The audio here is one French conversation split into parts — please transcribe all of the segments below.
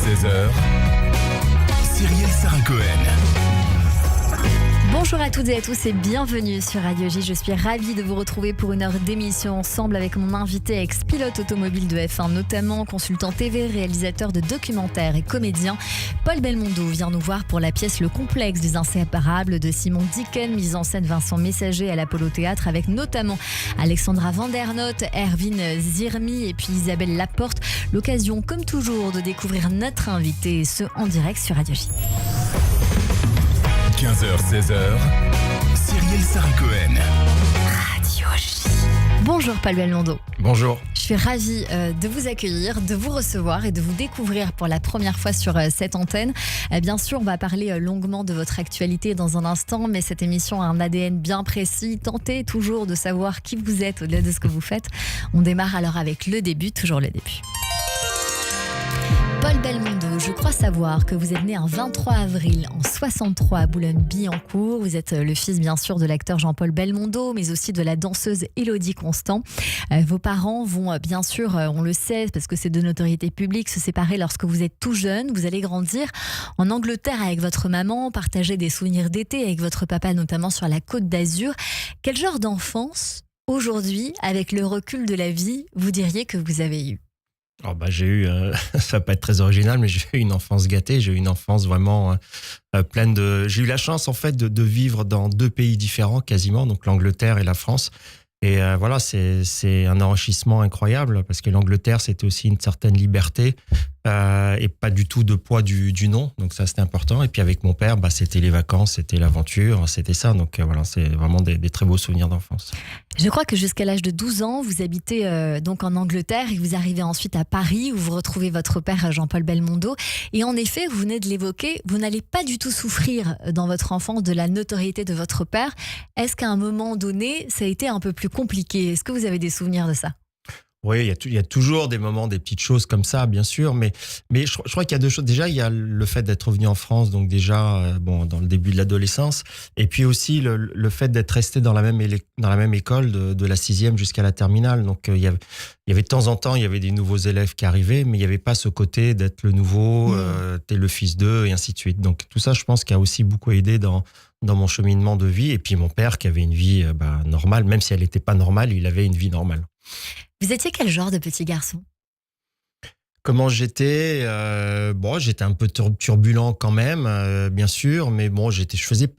16h, Cyrielle Sarah Cohen. Bonjour à toutes et à tous et bienvenue sur Radio J. Je suis ravie de vous retrouver pour une heure d'émission ensemble avec mon invité ex-pilote automobile de F1, notamment consultant TV, réalisateur de documentaires et comédien. Paul Belmondo vient nous voir pour la pièce Le Complexe des Inséparables de Simon Dicken, mise en scène Vincent Messager à l'Apollo Théâtre avec notamment Alexandra Vandernoot, Erwin Zirmi et puis Isabelle Laporte. L'occasion, comme toujours, de découvrir notre invité, et ce en direct sur Radio J. 15h, 16h, Cyrielle Sarah Cohen. Radio J. Bonjour Paul Belmondo. Bonjour. Je suis ravie de vous accueillir, de vous recevoir et de vous découvrir pour la première fois sur cette antenne. Bien sûr, on va parler longuement de votre actualité dans un instant, mais cette émission a un ADN bien précis. Tentez toujours de savoir qui vous êtes au-delà de ce que vous faites. On démarre alors avec le début, toujours le début. Paul Belmondo, je crois savoir que vous êtes né un 23 avril en 63 à Boulogne-Billancourt. Vous êtes le fils bien sûr de l'acteur Jean-Paul Belmondo, mais aussi de la danseuse Élodie Constant. Vos parents vont bien sûr, on le sait parce que c'est de notoriété publique, se séparer lorsque vous êtes tout jeune. Vous allez grandir en Angleterre avec votre maman, partager des souvenirs d'été avec votre papa, notamment sur la Côte d'Azur. Quel genre d'enfance, aujourd'hui, avec le recul de la vie, vous diriez que vous avez eu ? J'ai eu, ça va pas être très original, mais j'ai eu une enfance gâtée. J'ai eu une enfance vraiment pleine de. J'ai eu la chance en fait de vivre dans deux pays différents quasiment, donc l'Angleterre et la France. Et voilà, c'est un enrichissement incroyable parce que l'Angleterre c'était aussi une certaine liberté et pas du tout de poids du nom. Donc ça c'était important. Et puis avec mon père, c'était les vacances, c'était l'aventure, c'était ça. Donc voilà, c'est vraiment des très beaux souvenirs d'enfance. Je crois que jusqu'à l'âge de 12 ans, vous habitez donc en Angleterre et vous arrivez ensuite à Paris où vous retrouvez votre père Jean-Paul Belmondo. Et en effet, vous venez de l'évoquer, vous n'allez pas du tout souffrir dans votre enfance de la notoriété de votre père. Est-ce qu'à un moment donné, ça a été un peu plus compliqué ? Est-ce que vous avez des souvenirs de ça ? Oui, il y a toujours des moments, des petites choses comme ça, bien sûr. Mais je crois qu'il y a deux choses. Déjà, il y a le fait d'être revenu en France, donc déjà, dans le début de l'adolescence. Et puis aussi le fait d'être resté dans la même école de la 6e jusqu'à la terminale. Donc, il y avait de temps en temps, il y avait des nouveaux élèves qui arrivaient, mais il n'y avait pas ce côté d'être le nouveau, t'es le fils d'eux, et ainsi de suite. Donc, tout ça, je pense, qui a aussi beaucoup aidé dans mon cheminement de vie. Et puis, mon père, qui avait une vie normale, même si elle n'était pas normale, il avait une vie normale. Vous étiez quel genre de petit garçon ? Comment j'étais j'étais un peu turbulent quand même, bien sûr, mais bon, je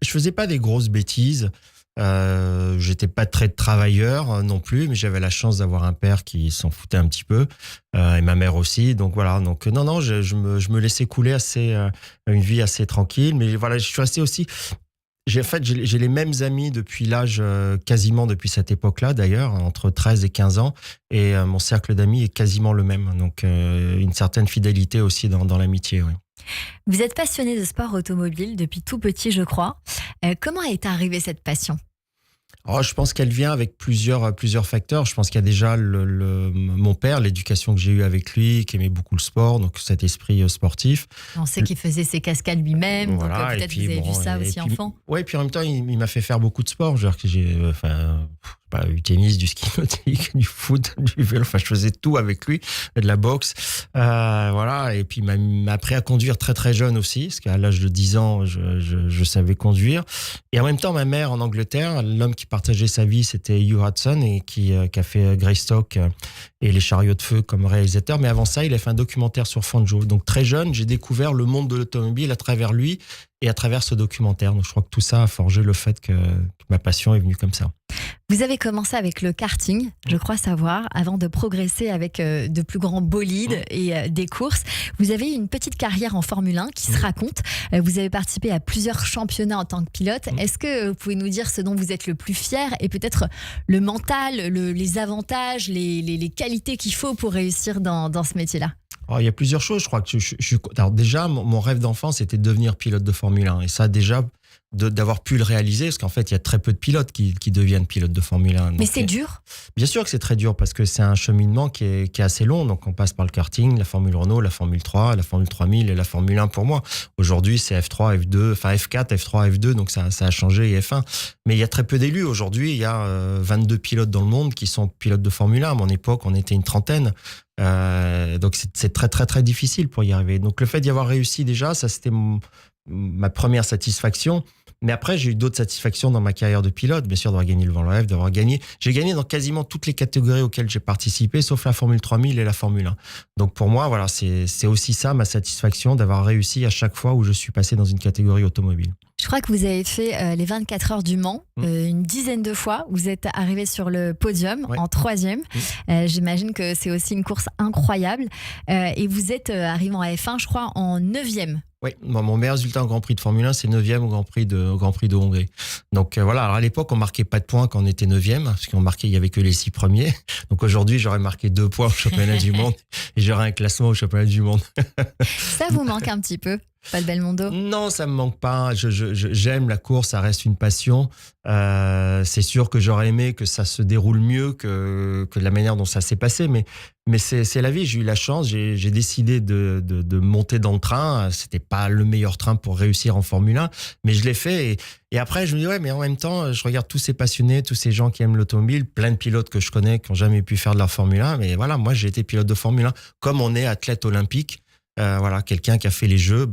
faisais pas des grosses bêtises. J'étais pas très travailleur non plus, mais j'avais la chance d'avoir un père qui s'en foutait un petit peu, et ma mère aussi. Donc voilà, non, je me laissais couler une vie assez tranquille. Mais voilà, je suis resté aussi. J'ai les mêmes amis depuis l'âge, quasiment depuis cette époque-là d'ailleurs, entre 13 et 15 ans. Et mon cercle d'amis est quasiment le même. Donc une certaine fidélité aussi dans l'amitié. Oui. Vous êtes passionné de sport automobile depuis tout petit, je crois. Comment est arrivée cette passion ? Je pense qu'elle vient avec plusieurs facteurs. Je pense qu'il y a déjà mon père, l'éducation que j'ai eue avec lui, qui aimait beaucoup le sport, donc cet esprit sportif. On sait qu'il faisait ses cascades lui-même, voilà, donc peut-être vous avez vu ça aussi enfant. Oui, et puis en même temps, il m'a fait faire beaucoup de sport. Genre que j'ai du tennis, du ski nautique, du foot, du vélo. Enfin, je faisais tout avec lui, de la boxe. Voilà. Et puis, il m'a appris à conduire très, très jeune aussi, parce qu'à l'âge de 10 ans, je savais conduire. Et en même temps, ma mère, en Angleterre, l'homme qui partageait sa vie, c'était Hugh Hudson, et qui a fait Greystock et Les Chariots de Feu comme réalisateur. Mais avant ça, il a fait un documentaire sur Fangio. Donc, très jeune, j'ai découvert le monde de l'automobile à travers lui et à travers ce documentaire. Donc, je crois que tout ça a forgé le fait que ma passion est venue comme ça. Vous avez commencé avec le karting, je crois savoir, avant de progresser avec de plus grands bolides et des courses. Vous avez eu une petite carrière en Formule 1 qui se raconte. Vous avez participé à plusieurs championnats en tant que pilote. Est-ce que vous pouvez nous dire ce dont vous êtes le plus fier et peut-être le mental, les avantages, les qualités qu'il faut pour réussir dans ce métier-là ? Il y a plusieurs choses. Je crois que alors déjà, mon rêve d'enfant, c'était de devenir pilote de Formule 1. Et ça, déjà, d'avoir pu le réaliser, parce qu'en fait, il y a très peu de pilotes qui deviennent pilotes de Formule 1. Mais Donc, c'est dur. bien sûr que c'est très dur, parce que c'est un cheminement qui est assez long. Donc, on passe par le karting, la Formule Renault, la Formule 3, la Formule 3000 et la Formule 1 pour moi. Aujourd'hui, c'est F3, F2, enfin F4, F3, F2, donc ça a changé, et F1. Mais il y a très peu d'élus. Aujourd'hui, il y a 22 pilotes dans le monde qui sont pilotes de Formule 1. À mon époque, on était une trentaine. Donc, c'est très, très, très difficile pour y arriver. Donc, le fait d'y avoir réussi déjà, ça, c'était ma première satisfaction. Mais après, j'ai eu d'autres satisfactions dans ma carrière de pilote, bien sûr, d'avoir gagné le Vendée Globe, J'ai gagné dans quasiment toutes les catégories auxquelles j'ai participé, sauf la Formule 3000 et la Formule 1. Donc pour moi, voilà, c'est aussi ça ma satisfaction, d'avoir réussi à chaque fois où je suis passé dans une catégorie automobile. Je crois que vous avez fait les 24 heures du Mans une dizaine de fois. Vous êtes arrivé sur le podium en 3e. J'imagine que c'est aussi une course incroyable. Et vous êtes arrivé en F1, je crois, en 9e. Oui, mon meilleur résultat au Grand Prix de Formule 1, c'est 9e au Grand Prix de Hongrie. Donc voilà, alors à l'époque, on marquait pas de points quand on était 9e, parce qu'on marquait, il y avait que les 6 premiers. Donc aujourd'hui, j'aurais marqué 2 points au championnat du monde et j'aurais un classement au championnat du monde. Ça vous manque un petit peu, Paul Belmondo? Non, ça me manque pas. J'aime la course, ça reste une passion. C'est sûr que j'aurais aimé que ça se déroule mieux que la manière dont ça s'est passé, mais c'est la vie. J'ai eu la chance, j'ai décidé de monter dans le train. C'était pas le meilleur train pour réussir en Formule 1, mais je l'ai fait. Et après, je me dis, ouais, mais en même temps, je regarde tous ces passionnés, tous ces gens qui aiment l'automobile, plein de pilotes que je connais qui n'ont jamais pu faire de la Formule 1. Mais voilà, moi, j'ai été pilote de Formule 1. Comme on est athlète olympique, voilà, quelqu'un qui a fait les Jeux,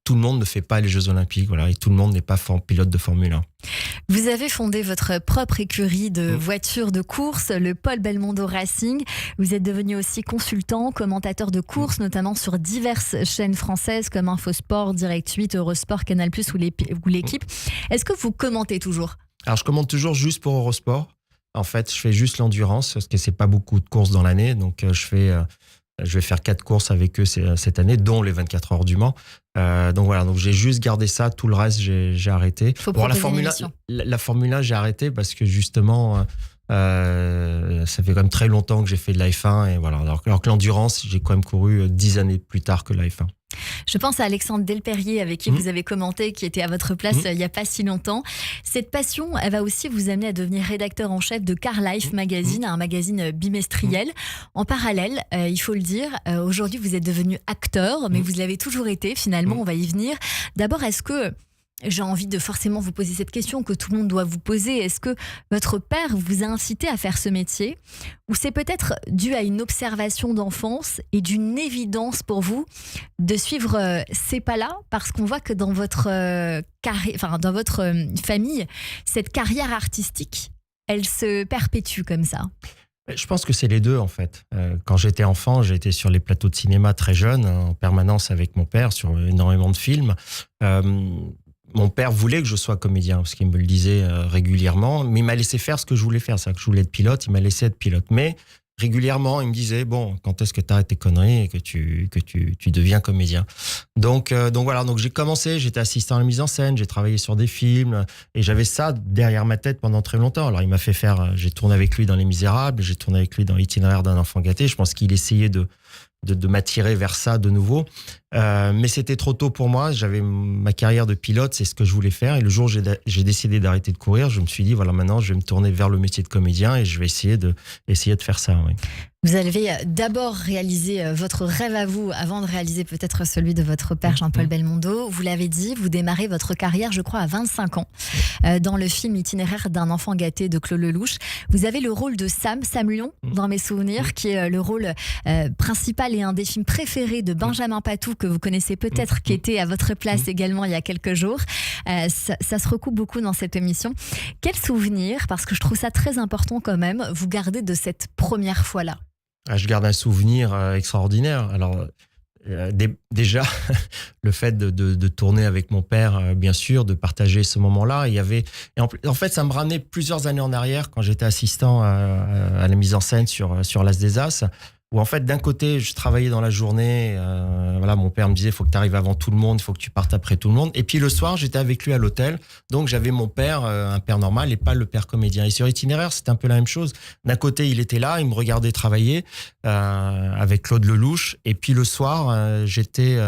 tout le monde ne fait pas les Jeux Olympiques, voilà, et tout le monde n'est pas pilote de Formule 1. Vous avez fondé votre propre écurie de voitures de course, le Paul Belmondo Racing. Vous êtes devenu aussi consultant, commentateur de course, notamment sur diverses chaînes françaises comme Infosport, Direct 8, Eurosport, Canal+, ou l'Équipe. Est-ce que vous commentez toujours? Alors, je commente toujours juste pour Eurosport. En fait, je fais juste l'endurance, parce que c'est pas beaucoup de courses dans l'année, donc je vais faire 4 courses avec eux cette année, dont les 24 heures du Mans. Donc voilà, donc j'ai juste gardé ça. Tout le reste, j'ai arrêté. La Formule 1, j'ai arrêté parce que justement, ça fait quand même très longtemps que j'ai fait de la F1. Et voilà. Alors que l'endurance, j'ai quand même couru 10 années plus tard que la F1. Je pense à Alexandre Delperrier avec qui vous avez commenté, qui était à votre place il n'y a pas si longtemps. Cette passion, elle va aussi vous amener à devenir rédacteur en chef de Car Life Magazine, un magazine bimestriel. En parallèle, il faut le dire, aujourd'hui vous êtes devenu acteur, mais vous l'avez toujours été finalement, on va y venir. D'abord, est-ce que... J'ai envie de forcément vous poser cette question que tout le monde doit vous poser. Est-ce que votre père vous a incité à faire ce métier, ou c'est peut-être dû à une observation d'enfance et d'une évidence pour vous de suivre ces pas-là, parce qu'on voit que dans votre dans votre famille, cette carrière artistique, elle se perpétue comme ça? Je pense que c'est les deux, en fait. Quand j'étais enfant, j'ai été sur les plateaux de cinéma très jeune, en permanence avec mon père, sur énormément de films. Mon père voulait que je sois comédien, parce qu'il me le disait régulièrement, mais il m'a laissé faire ce que je voulais faire. C'est-à-dire que je voulais être pilote, il m'a laissé être pilote. Mais régulièrement, il me disait, bon, quand est-ce que tu arrêtes tes conneries et que tu deviens comédien? Donc voilà, donc j'ai commencé, j'étais assistant à la mise en scène, j'ai travaillé sur des films, et j'avais ça derrière ma tête pendant très longtemps. Alors il m'a fait faire, j'ai tourné avec lui dans Les Misérables, j'ai tourné avec lui dans L'Itinéraire d'un enfant gâté. Je pense qu'il essayait de m'attirer vers ça de nouveau. Mais c'était trop tôt pour moi. J'avais ma carrière de pilote, c'est ce que je voulais faire. Et le jour où j'ai décidé d'arrêter de courir, je me suis dit, voilà, maintenant, je vais me tourner vers le métier de comédien et je vais essayer de faire ça. Oui. Vous avez d'abord réalisé votre rêve à vous avant de réaliser peut-être celui de votre père Jean-Paul Belmondo. Vous l'avez dit, vous démarrez votre carrière, je crois, à 25 ans, dans le film Itinéraire d'un enfant gâté de Claude Lelouch. Vous avez le rôle de Sam Lion, dans mes souvenirs, qui est le rôle principal et un des films préférés de Benjamin Patou, que vous connaissez peut-être, qui était à votre place également il y a quelques jours. Ça se recoupe beaucoup dans cette émission. Quel souvenir, parce que je trouve ça très important quand même, vous gardez de cette première fois-là? Je garde un souvenir extraordinaire. Alors, déjà, le fait de tourner avec mon père, bien sûr, de partager ce moment-là, en fait, ça me ramenait plusieurs années en arrière quand j'étais assistant à la mise en scène sur l'As des As. où en fait d'un côté je travaillais dans la journée, voilà, mon père me disait faut que tu arrives avant tout le monde, il faut que tu partes après tout le monde, et puis le soir j'étais avec lui à l'hôtel, donc j'avais mon père, un père normal et pas le père comédien. Et sur Itinéraire c'était un peu la même chose. D'un côté il était là, il me regardait travailler avec Claude Lelouch, et puis le soir j'étais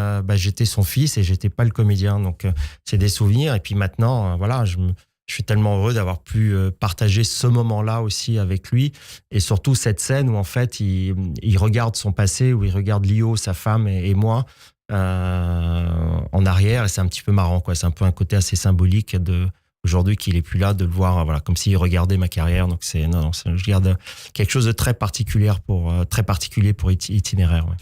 son fils et j'étais pas le comédien. Donc c'est des souvenirs. Et puis maintenant voilà, je suis tellement heureux d'avoir pu partager ce moment-là aussi avec lui, et surtout cette scène où en fait il regarde son passé, où il regarde Lio, sa femme et moi en arrière, et c'est un petit peu marrant, quoi. C'est un peu un côté assez symbolique de aujourd'hui qu'il est plus là, de le voir, voilà, comme s'il regardait ma carrière. Donc je garde quelque chose de très particulier pour Itinéraire. Ouais.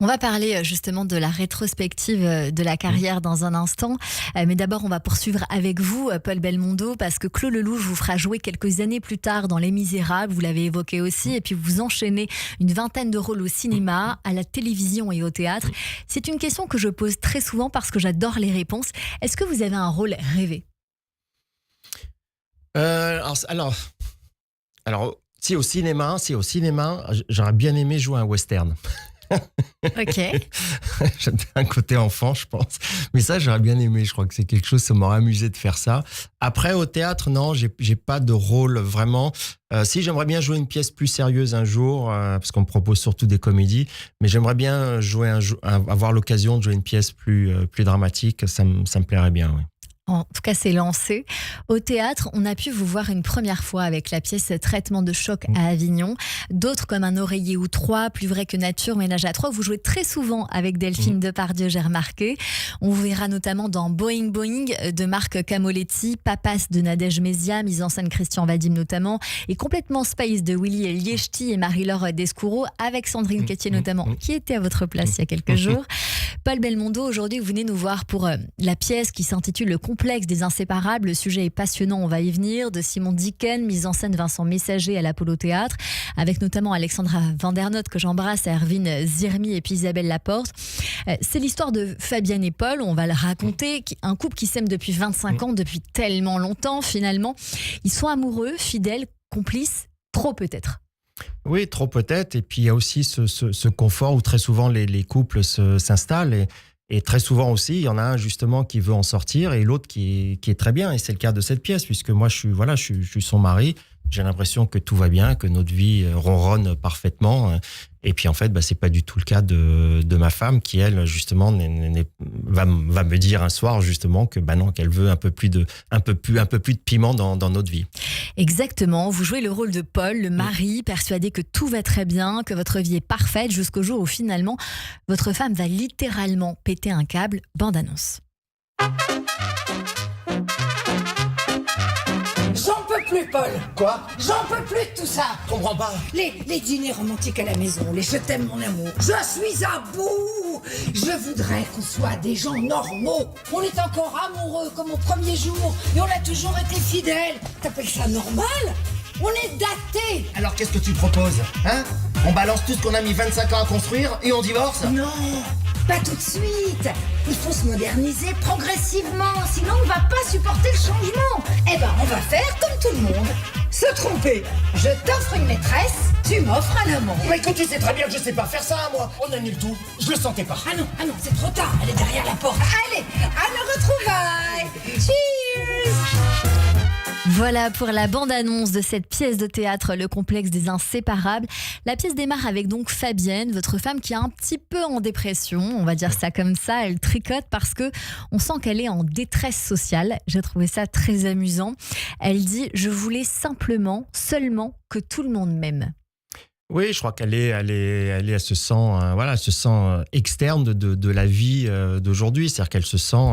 On va parler justement de la rétrospective de la carrière dans un instant. Mais d'abord, on va poursuivre avec vous, Paul Belmondo, parce que Claude Lelouch vous fera jouer quelques années plus tard dans Les Misérables, vous l'avez évoqué aussi, et puis vous enchaînez une vingtaine de rôles au cinéma, à la télévision et au théâtre. C'est une question que je pose très souvent parce que j'adore les réponses. Est-ce que vous avez un rôle rêvé ? Alors, si au cinéma, j'aurais bien aimé jouer un western. Ok. J'avais un côté enfant, je pense. Mais ça, j'aurais bien aimé. Je crois que c'est quelque chose, ça m'aurait amusé de faire ça. Après, au théâtre, non, j'ai pas de rôle vraiment. Si, j'aimerais bien jouer une pièce plus sérieuse un jour, parce qu'on me propose surtout des comédies. Mais j'aimerais bien avoir l'occasion de jouer une pièce plus dramatique. Ça me plairait bien, oui. En tout cas, c'est lancé. Au théâtre, on a pu vous voir une première fois avec la pièce Traitement de choc à Avignon. D'autres, comme Un oreiller ou trois, Plus vrai que nature, Ménage à trois. Vous jouez très souvent avec Delphine Depardieu, j'ai remarqué. On vous verra notamment dans Boing Boing de Marc Camoletti, Papas de Nadège Mézia, mise en scène Christian Vadim notamment, et Complètement Space de Willy Liechti et Marie-Laure Descoureau, avec Sandrine Quétier notamment, qui était à votre place il y a quelques jours. Paul Belmondo, aujourd'hui, vous venez nous voir pour la pièce qui s'intitule Le complexe des inséparables. Le sujet est passionnant, on va y venir, de Simon Dicken, mise en scène Vincent Messager à l'Apollo Théâtre, avec notamment Alexandra Vandernoot, que j'embrasse, Erwin Zirmi et puis Isabelle Laporte. C'est l'histoire de Fabienne et Paul, on va le raconter, un couple qui s'aime depuis 25 ans, depuis tellement longtemps finalement. Ils sont amoureux, fidèles, complices, trop peut-être. Oui, trop peut-être. Et puis il y a aussi ce confort où très souvent les couples s'installent, et très souvent aussi il y en a un justement qui veut en sortir et l'autre qui est très bien. Et c'est le cas de cette pièce, puisque moi je suis son mari. J'ai l'impression que tout va bien, que notre vie ronronne parfaitement. Et puis en fait, c'est pas du tout le cas de ma femme, qui elle justement va me dire un soir justement que non, qu'elle veut un peu plus de piment dans notre vie. Exactement. Vous jouez le rôle de Paul, le mari, persuadé que tout va très bien, que votre vie est parfaite, jusqu'au jour où finalement votre femme va littéralement péter un câble. Bande annonce. J'en peux plus, Paul. Quoi? J'en peux plus de tout ça. Je comprends pas. Les dîners romantiques à la maison, les je t'aime mon amour. Je suis à bout. Je voudrais qu'on soit des gens normaux. On est encore amoureux comme au premier jour et on a toujours été fidèles. T'appelles ça normal? On est datés. Alors qu'est-ce que tu proposes? Hein? On balance tout ce qu'on a mis 25 ans à construire et on divorce? Non, pas tout de suite. Il faut se moderniser progressivement, sinon on va pas supporter le changement. Eh ben, on va faire comme tout le monde. Se tromper. Je t'offre une maîtresse, tu m'offres un amant. Mais écoute, tu sais très bien que je sais pas faire ça, moi. On annule tout. Je le sentais pas. Ah non, c'est trop tard. Elle est derrière la porte. Allez, à nos retrouvailles. Cheers. Voilà pour la bande-annonce de cette pièce de théâtre, Le complexe des inséparables. La pièce démarre avec donc Fabienne, votre femme qui est un petit peu en dépression, on va dire ça comme ça. Elle tricote parce que on sent qu'elle est en détresse sociale. J'ai trouvé ça très amusant. Elle dit « Je voulais seulement que tout le monde m'aime ». Oui, je crois elle se sent externe de la vie d'aujourd'hui. C'est-à-dire qu'elle se sent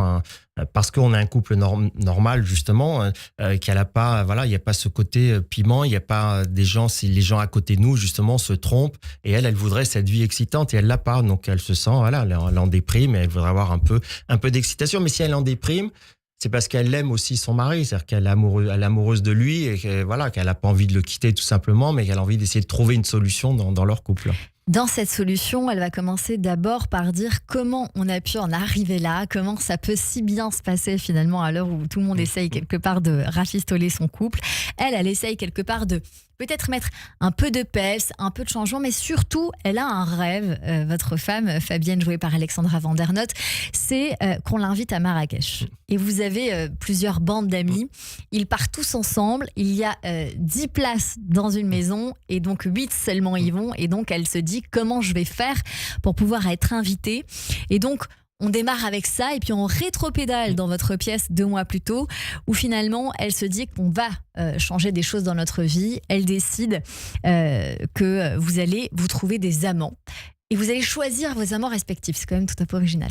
parce qu'on a un couple normal justement, qu'elle a pas, il y a pas ce côté piment, il y a pas des gens, si les gens à côté de nous justement se trompent, et elle voudrait cette vie excitante et elle l'a pas, donc elle se sent elle en déprime et elle voudrait avoir un peu d'excitation. Mais si elle en déprime, c'est parce qu'elle aime aussi son mari, c'est-à-dire qu'elle est amoureuse de lui et qu'elle n'a pas envie de le quitter tout simplement, mais qu'elle a envie d'essayer de trouver une solution dans leur couple. Dans cette solution, elle va commencer d'abord par dire comment on a pu en arriver là, comment ça peut si bien se passer finalement à l'heure où tout le monde essaye quelque part de rafistoler son couple. Elle essaye quelque part de peut-être mettre un peu de peps, un peu de changement, mais surtout, elle a un rêve, votre femme, Fabienne, jouée par Alexandra Vandernoot, c'est qu'on l'invite à Marrakech. Et vous avez plusieurs bandes d'amis, ils partent tous ensemble, il y a 10 places dans une maison, et donc 8 seulement y vont, et donc elle se dit comment je vais faire pour pouvoir être invitée. Et donc, on démarre avec ça et puis on rétropédale dans votre pièce 2 mois plus tôt où finalement elle se dit qu'on va changer des choses dans notre vie. Elle décide que vous allez vous trouver des amants et vous allez choisir vos amants respectifs. C'est quand même tout à fait original.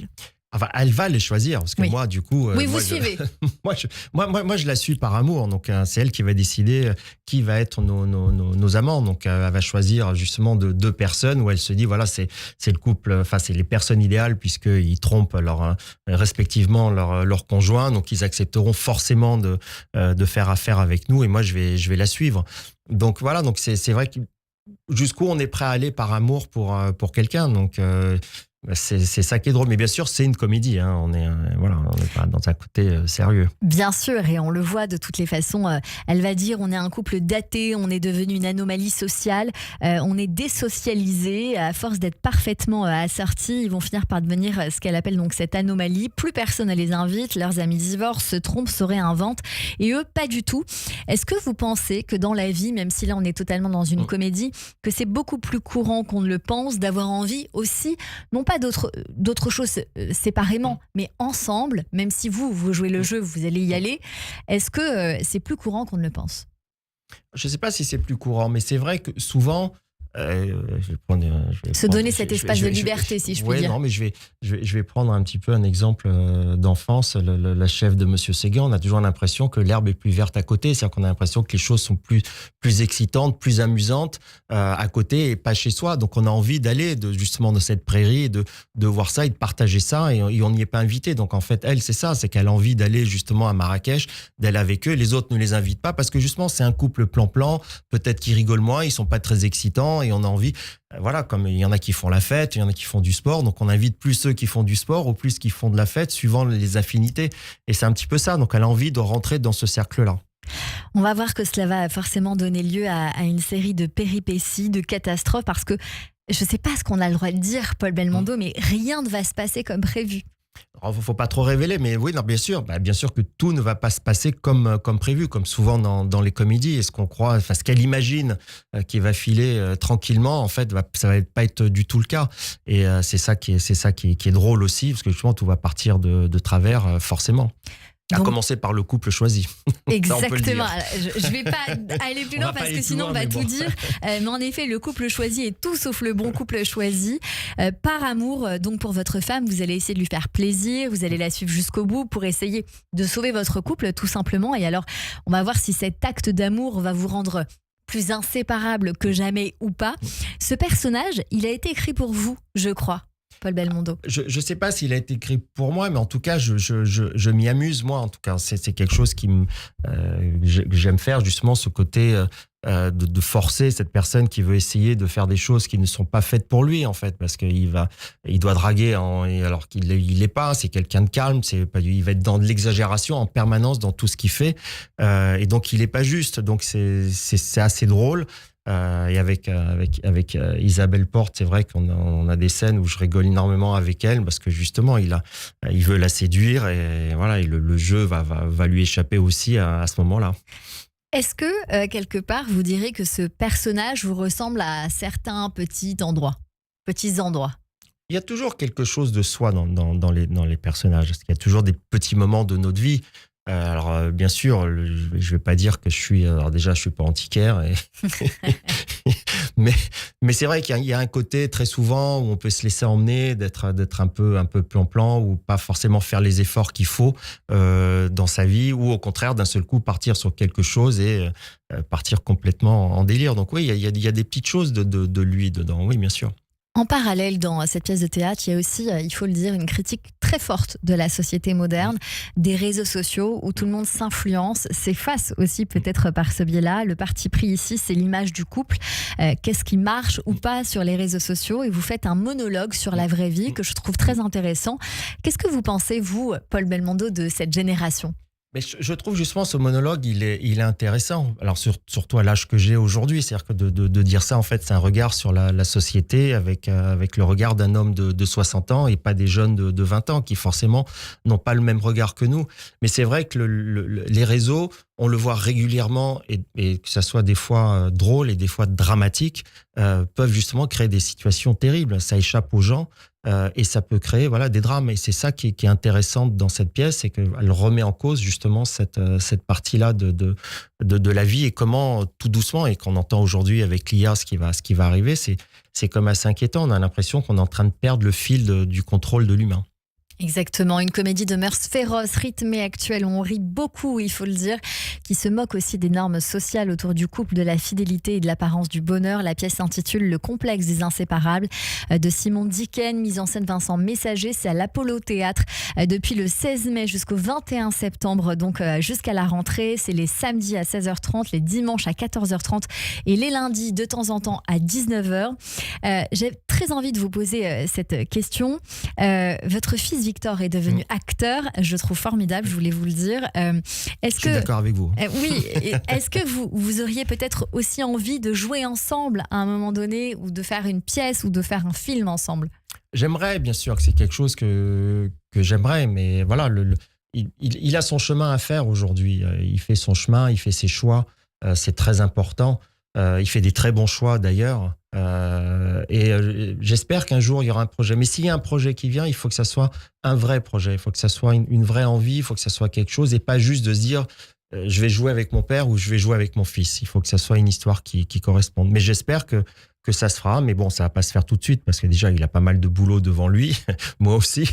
Enfin, elle va les choisir parce que Oui. moi, du coup, Oui, vous suivez. moi, je la suis par amour. Donc, c'est elle qui va décider qui va être nos amants. Donc, elle va choisir justement 2 personnes où elle se dit voilà, c'est le couple, enfin, c'est les personnes idéales puisqu'ils trompent respectivement leur conjoint. Donc, ils accepteront forcément de faire affaire avec nous. Et moi, je vais la suivre. Donc, voilà. Donc, c'est vrai que jusqu'où on est prêt à aller par amour pour quelqu'un. Donc, c'est ça qui est drôle. Mais bien sûr, c'est une comédie. Hein. On n'est pas dans un côté sérieux. Bien sûr, et on le voit de toutes les façons. Elle va dire on est un couple daté, on est devenu une anomalie sociale, on est désocialisé. À force d'être parfaitement assortis, ils vont finir par devenir ce qu'elle appelle donc cette anomalie. Plus personne ne les invite, leurs amis divorcent, se trompent, se réinventent. Et eux, pas du tout. Est-ce que vous pensez que dans la vie, même si là on est totalement dans une comédie, que c'est beaucoup plus courant qu'on ne le pense d'avoir envie aussi, non pas d'autres choses séparément, mais ensemble, même si vous jouez le jeu, vous allez y aller, est-ce que c'est plus courant qu'on ne le pense ? Je ne sais pas si c'est plus courant, mais c'est vrai que souvent... donner cet espace de liberté, si je puis dire. Non, mais je vais prendre un petit peu un exemple d'enfance. La chef de Monsieur Séguin, on a toujours l'impression que l'herbe est plus verte à côté. C'est-à-dire qu'on a l'impression que les choses sont plus excitantes, plus amusantes à côté et pas chez soi. Donc, on a envie d'aller justement de cette prairie et de voir ça et de partager ça. Et on n'y est pas invité. Donc, en fait, elle, c'est ça. C'est qu'elle a envie d'aller justement à Marrakech, d'aller avec eux. Les autres ne les invitent pas parce que justement, c'est un couple plan-plan. Peut-être qu'ils rigolent moins, ils sont pas très excitants. Et on a envie, voilà, comme il y en a qui font la fête, il y en a qui font du sport, donc on invite plus ceux qui font du sport ou plus qui font de la fête, suivant les affinités. Et c'est un petit peu ça, donc elle a envie de rentrer dans ce cercle-là. On va voir que cela va forcément donner lieu à une série de péripéties, de catastrophes, parce que je ne sais pas ce qu'on a le droit de dire, Paul Belmondo, mais rien ne va se passer comme prévu. Il ne faut pas trop révéler, mais oui, non, bien sûr que tout ne va pas se passer comme prévu, comme souvent dans les comédies. Et ce qu'on croit, enfin, ce qu'elle imagine qui va filer tranquillement, en fait, ça va pas être du tout le cas. Et c'est ça qui est drôle aussi, parce que justement, tout va partir de travers, forcément. À commencer par le couple choisi. Exactement. Je ne vais pas aller plus loin parce que sinon on va tout dire. Mais en effet, le couple choisi est tout sauf le bon couple choisi. Par amour, donc pour votre femme, vous allez essayer de lui faire plaisir, vous allez la suivre jusqu'au bout pour essayer de sauver votre couple, tout simplement. Et alors, on va voir si cet acte d'amour va vous rendre plus inséparable que jamais ou pas. Ce personnage, il a été écrit pour vous, je crois. Paul Belmondo. Je ne sais pas s'il a été écrit pour moi, mais en tout cas, je m'y amuse, moi. En tout cas, c'est quelque chose que j'aime faire, justement, ce côté de forcer cette personne qui veut essayer de faire des choses qui ne sont pas faites pour lui, en fait, parce qu'il doit draguer alors qu'il l'est pas. C'est quelqu'un de calme, il va être dans de l'exagération en permanence dans tout ce qu'il fait. Et donc, il n'est pas juste. Donc, c'est assez drôle. Et avec Isabelle Porte, c'est vrai qu'on a des scènes où je rigole énormément avec elle parce que justement il veut la séduire et voilà, et le jeu va lui échapper aussi à ce moment-là. Est-ce que quelque part vous direz que ce personnage vous ressemble à certains petits endroits? Il y a toujours quelque chose de soi dans les personnages. Il y a toujours des petits moments de notre vie. Alors, bien sûr, je vais pas dire que je suis pas antiquaire, mais c'est vrai qu'il y a un côté très souvent où on peut se laisser emmener, d'être un peu plan-plan ou pas forcément faire les efforts qu'il faut dans sa vie, ou au contraire d'un seul coup partir sur quelque chose et partir complètement en délire. Donc oui, il y a des petites choses de lui dedans, oui, bien sûr. En parallèle, dans cette pièce de théâtre, il y a aussi, il faut le dire, une critique très forte de la société moderne, des réseaux sociaux où tout le monde s'influence, s'efface aussi peut-être par ce biais-là. Le parti pris ici, c'est l'image du couple. Qu'est-ce qui marche ou pas sur les réseaux sociaux? Et vous faites un monologue sur la vraie vie que je trouve très intéressant. Qu'est-ce que vous pensez, vous, Paul Belmondo, de cette génération? Mais je trouve justement ce monologue, il est intéressant. Alors surtout à l'âge que j'ai aujourd'hui, c'est-à-dire que de dire ça, en fait, c'est un regard sur la société avec le regard d'un homme de 60 ans et pas des jeunes de 20 ans qui forcément n'ont pas le même regard que nous. Mais c'est vrai que les réseaux, on le voit régulièrement et que ça soit des fois drôle et des fois dramatique, peuvent justement créer des situations terribles. Ça échappe aux gens. Et ça peut créer des drames. Et c'est ça qui est intéressant dans cette pièce, c'est qu'elle remet en cause justement cette partie-là de la vie et comment tout doucement, et qu'on entend aujourd'hui avec l'IA ce qui va arriver, c'est comme assez inquiétant. On a l'impression qu'on est en train de perdre le fil du contrôle de l'humain. Exactement, une comédie de mœurs féroces, rythmée, actuelle, où on rit beaucoup, il faut le dire, qui se moque aussi des normes sociales autour du couple, de la fidélité et de l'apparence du bonheur. La pièce s'intitule Le complexe des inséparables de Simon Dicken, mise en scène Vincent Messager. C'est à l'Apollo Théâtre depuis le 16 mai jusqu'au 21 septembre, donc jusqu'à la rentrée. C'est les samedis à 16h30, les dimanches à 14h30 et les lundis de temps en temps à 19h. J'ai très envie de vous poser cette question. Votre fils Victor est devenu acteur, je trouve formidable, je voulais vous le dire. Je suis d'accord avec vous. Oui, est-ce que vous auriez peut-être aussi envie de jouer ensemble à un moment donné, ou de faire une pièce, ou de faire un film ensemble ? J'aimerais, bien sûr, que c'est quelque chose que j'aimerais, mais voilà, il a son chemin à faire aujourd'hui. Il fait son chemin, il fait ses choix, c'est très important. Il fait des très bons choix d'ailleurs. J'espère qu'un jour il y aura un projet. Mais s'il y a un projet qui vient, il faut que ça soit un vrai projet. Il faut que ça soit une vraie envie. Il faut que ça soit quelque chose et pas juste de se dire je vais jouer avec mon père ou je vais jouer avec mon fils. Il faut que ça soit une histoire qui corresponde. Mais j'espère que ça se fera, mais bon, ça va pas se faire tout de suite parce que déjà, il a pas mal de boulot devant lui. Moi aussi.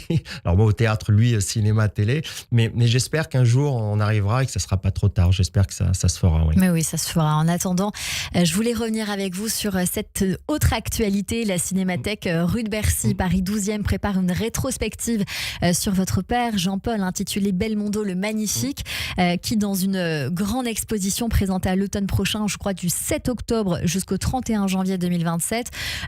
Alors moi, au théâtre, lui, cinéma, télé. Mais j'espère qu'un jour, on arrivera et que ça sera pas trop tard. J'espère que ça se fera, oui. Mais oui, ça se fera. En attendant, je voulais revenir avec vous sur cette autre actualité. La Cinémathèque rue de Bercy, Paris 12e, prépare une rétrospective sur votre père, Jean-Paul, intitulée Belmondo le Magnifique, qui, dans une grande exposition présentée à l'automne prochain, je crois du 7 octobre jusqu'au 31 janvier 2027,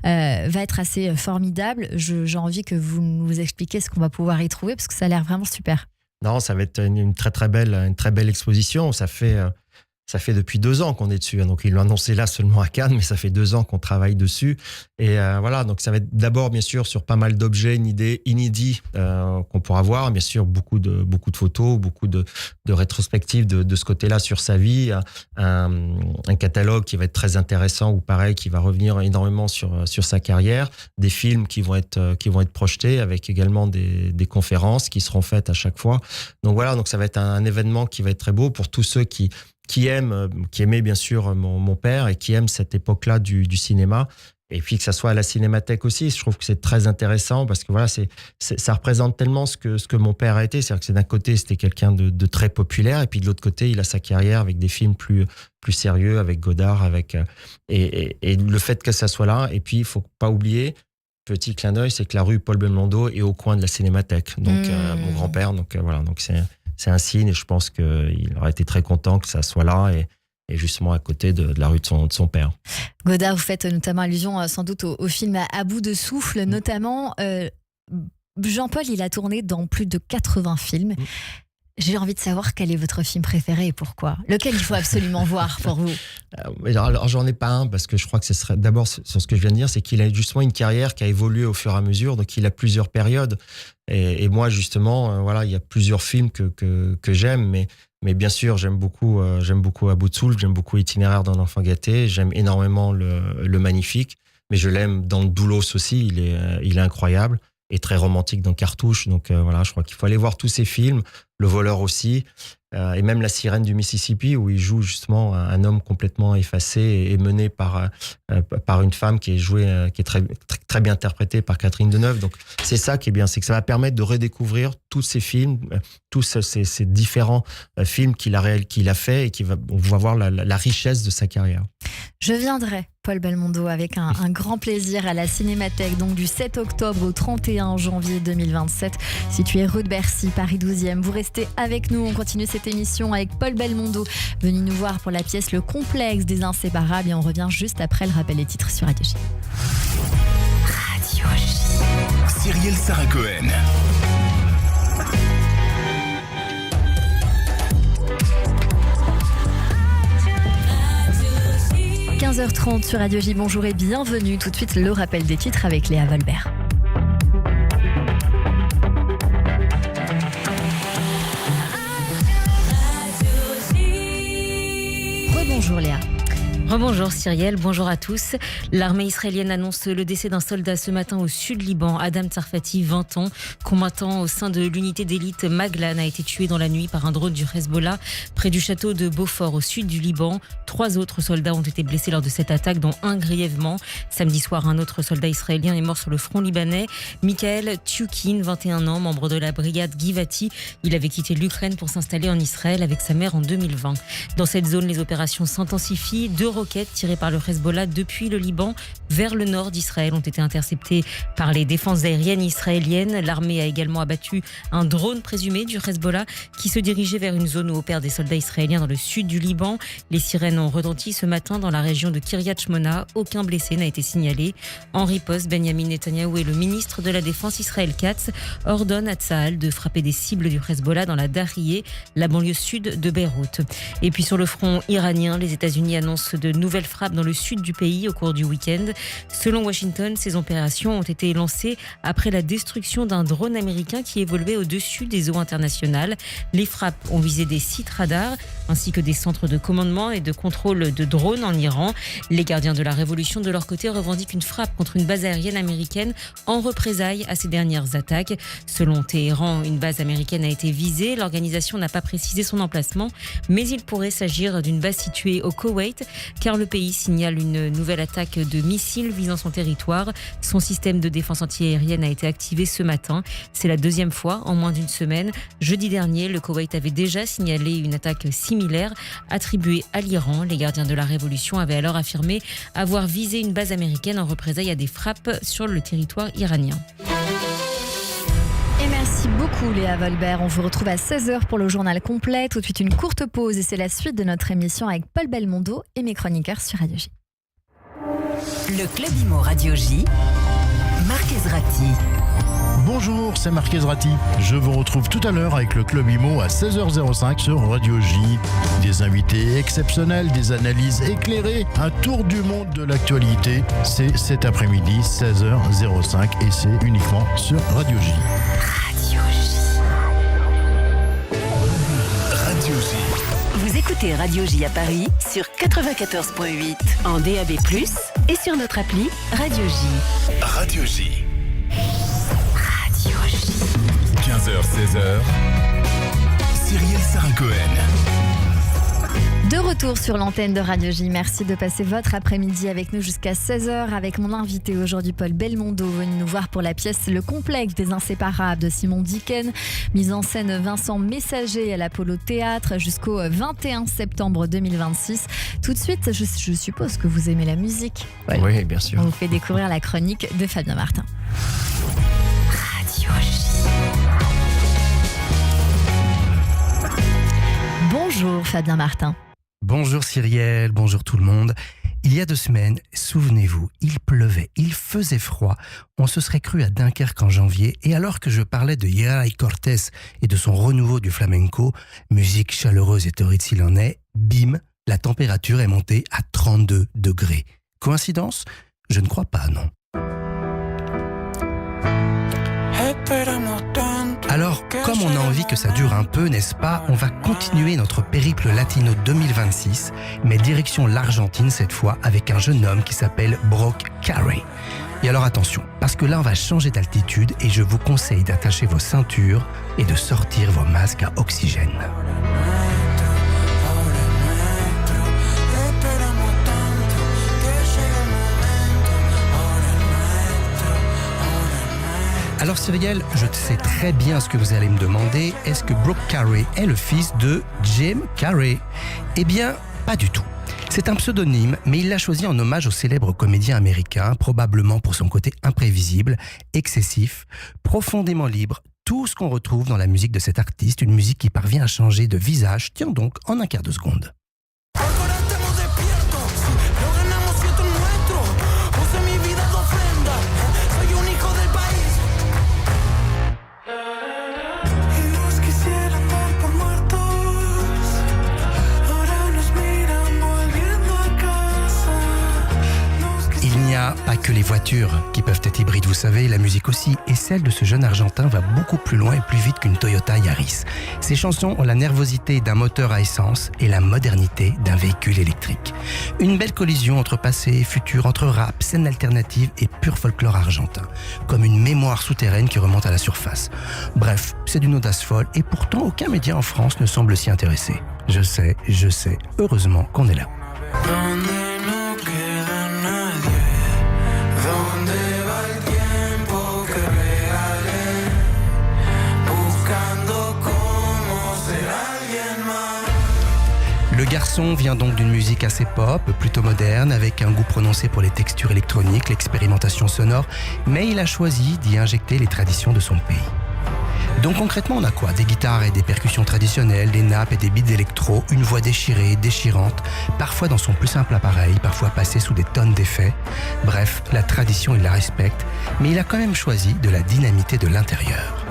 va être assez formidable. J'ai envie que vous nous expliquiez ce qu'on va pouvoir y trouver, parce que ça a l'air vraiment super. Non, ça va être une très belle exposition. Ça fait depuis 2 ans qu'on est dessus. Donc, ils l'ont annoncé là seulement à Cannes, mais ça fait 2 ans qu'on travaille dessus. Et voilà, donc ça va être d'abord, bien sûr, sur pas mal d'objets inédits qu'on pourra voir. Bien sûr, beaucoup de photos, beaucoup de rétrospectives de ce côté-là sur sa vie. Un catalogue qui va être très intéressant, ou pareil, qui va revenir énormément sur sa carrière. Des films qui vont être projetés, avec également des conférences qui seront faites à chaque fois. Donc voilà, donc ça va être un événement qui va être très beau pour tous ceux qui aimaient bien sûr mon père et qui aiment cette époque-là du cinéma. Et puis que ça soit à la Cinémathèque aussi, je trouve que c'est très intéressant parce que voilà, ça représente tellement ce que mon père a été. C'est-à-dire que d'un côté, c'était quelqu'un de très populaire, et puis de l'autre côté, il a sa carrière avec des films plus sérieux, avec Godard, et le fait que ça soit là. Et puis, il faut pas oublier, petit clin d'œil, c'est que la rue Paul Belmondo est au coin de la Cinémathèque. Donc, mon grand-père, donc voilà, donc c'est un signe, et je pense qu'il aurait été très content que ça soit là et justement à côté de la rue de son père. Godard, vous faites notamment allusion sans doute au film à bout de souffle, notamment. Jean-Paul, il a tourné dans plus de 80 films. J'ai envie de savoir quel est votre film préféré et pourquoi. Lequel il faut absolument voir pour vous? Alors, j'en ai pas un, parce que je crois que ce serait d'abord sur ce que je viens de dire, c'est qu'il a justement une carrière qui a évolué au fur et à mesure, donc il a plusieurs périodes. Et moi, justement, voilà, il y a plusieurs films que j'aime, mais bien sûr, j'aime beaucoup À bout de souffle, j'aime beaucoup Itinéraire d'un enfant gâté, j'aime énormément le Magnifique, mais je l'aime dans le Doulos aussi, il est incroyable et très romantique dans Cartouche. Donc voilà, je crois qu'il faut aller voir tous ces films, Le Voleur aussi, et même La Sirène du Mississippi, où il joue justement un homme complètement effacé et mené par une femme qui est jouée, qui est très, très, très bien interprétée par Catherine Deneuve. Donc c'est ça qui est bien, c'est que ça va permettre de redécouvrir tous ces films, tous ces différents films qu'il a fait, et on va voir la richesse de sa carrière. Je viendrai, Paul Belmondo, avec un grand plaisir à la Cinémathèque, donc du 7 octobre au 31 janvier 2027, située rue de Bercy, Paris 12e. Vous restez avec nous, on continue cette émission avec Paul Belmondo, venu nous voir pour la pièce Le complexe des inséparables, et on revient juste après le rappel des titres sur Radio J. Radio J. Cyrielle Sarah Cohen. 15h30 sur Radio J. Bonjour et bienvenue. Tout de suite, le rappel des titres avec Léa Volbert. Rebonjour Léa. Rebonjour Cyrielle, bonjour à tous. L'armée israélienne annonce le décès d'un soldat ce matin au sud Liban. Adam Tsarfati, 20 ans, combattant au sein de l'unité d'élite Maglan, a été tué dans la nuit par un drone du Hezbollah près du château de Beaufort au sud du Liban. 3 autres soldats ont été blessés lors de cette attaque, dont un grièvement. Samedi soir, un autre soldat israélien est mort sur le front libanais. Michael Tchoukin, 21 ans, membre de la brigade Givati. Il avait quitté l'Ukraine pour s'installer en Israël avec sa mère en 2020. Dans cette zone, les opérations s'intensifient. 2 roquettes tirées par le Hezbollah depuis le Liban vers le nord d'Israël ont été interceptées par les défenses aériennes israéliennes. L'armée a également abattu un drone présumé du Hezbollah qui se dirigeait vers une zone où opèrent des soldats israéliens dans le sud du Liban. Les sirènes ont retenti ce matin dans la région de Kiryat Shmona. Aucun blessé n'a été signalé. En riposte, Benjamin Netanyahou et le ministre de la Défense Israël Katz ordonnent à Tsahal de frapper des cibles du Hezbollah dans la Dariyeh, la banlieue sud de Beyrouth. Et puis sur le front iranien, les États-Unis annoncent de nouvelles frappes dans le sud du pays au cours du week-end. Selon Washington, ces opérations ont été lancées après la destruction d'un drone américain qui évoluait au-dessus des eaux internationales. Les frappes ont visé des sites radars ainsi que des centres de commandement et de contrôle de drones en Iran. Les gardiens de la révolution, de leur côté, revendiquent une frappe contre une base aérienne américaine en représailles à ces dernières attaques. Selon Téhéran, une base américaine a été visée. L'organisation n'a pas précisé son emplacement, mais il pourrait s'agir d'une base située au Koweït, car le pays signale une nouvelle attaque de missiles visant son territoire. Son système de défense antiaérienne a été activé ce matin. C'est la 2e fois en moins d'une semaine. Jeudi dernier, le Koweït avait déjà signalé une attaque similaire attribuée à l'Iran. Les gardiens de la révolution avaient alors affirmé avoir visé une base américaine en représailles à des frappes sur le territoire iranien. Et merci beaucoup Léa Volbert. On vous retrouve à 16h pour le journal complet. Tout de suite une courte pause et c'est la suite de notre émission avec Paul Belmondo et mes chroniqueurs sur Radio J. Le Club Imo Radio J, Marc Ezrati. Bonjour, c'est Marc Ezrati. Je vous retrouve tout à l'heure avec le Club Imo à 16h05 sur Radio J. Des invités exceptionnels, des analyses éclairées, un tour du monde de l'actualité. C'est cet après-midi, 16h05 et c'est uniquement sur Radio J. Radio J. Radio J. Vous écoutez Radio J à Paris sur 94.8 en DAB+, et sur notre appli Radio J. Radio J. Radio J. 15h-16h. Cyrielle Sarah-Cohen. De retour sur l'antenne de Radio J. Merci de passer votre après-midi avec nous jusqu'à 16h avec mon invité aujourd'hui Paul Belmondo, venu nous voir pour la pièce Le Complexe des Inséparables de Simon Dicken, mise en scène Vincent Messager à l'Apollo Théâtre jusqu'au 21 septembre 2026. Tout de suite, je suppose que vous aimez la musique. Paul. Oui, bien sûr. On vous fait découvrir la chronique de Fabien Martin. Radio J. Bonjour Fabien Martin. Bonjour Cyrielle, bonjour tout le monde. Il y a 2 semaines, souvenez-vous, il pleuvait, il faisait froid. On se serait cru à Dunkerque en janvier. Et alors que je parlais de Geray Cortés et de son renouveau du flamenco, musique chaleureuse et torride s'il en est, bim, la température est montée à 32 degrés. Coïncidence ? Je ne crois pas, non. Alors, comme on a envie que ça dure un peu, n'est-ce pas, on va continuer notre périple latino 2026, mais direction l'Argentine cette fois, avec un jeune homme qui s'appelle Brock Carey. Et alors attention, parce que là on va changer d'altitude et je vous conseille d'attacher vos ceintures et de sortir vos masques à oxygène. Alors Cyrielle, je sais très bien ce que vous allez me demander. Est-ce que Brock Carey est le fils de Jim Carrey ? Eh bien, pas du tout. C'est un pseudonyme, mais il l'a choisi en hommage au célèbre comédien américain, probablement pour son côté imprévisible, excessif, profondément libre, tout ce qu'on retrouve dans la musique de cet artiste, une musique qui parvient à changer de visage, tiens donc, en un quart de seconde. que les voitures qui peuvent être hybrides, vous savez, la musique aussi, et celle de ce jeune Argentin va beaucoup plus loin et plus vite qu'une Toyota Yaris. Ses chansons ont la nervosité d'un moteur à essence et la modernité d'un véhicule électrique. Une belle collision entre passé et futur, entre rap, scène alternative et pur folklore argentin, comme une mémoire souterraine qui remonte à la surface. Bref, c'est d'une audace folle et pourtant aucun média en France ne semble s'y intéresser. Je sais, heureusement qu'on est là. Le garçon vient donc d'une musique assez pop, plutôt moderne, avec un goût prononcé pour les textures électroniques, l'expérimentation sonore, mais il a choisi d'y injecter les traditions de son pays. Donc concrètement, on a quoi ? Des guitares et des percussions traditionnelles, des nappes et des beats d'électro, une voix déchirée, déchirante, parfois dans son plus simple appareil, parfois passée sous des tonnes d'effets. Bref, la tradition, il la respecte, mais il a quand même choisi de la dynamiter de l'intérieur.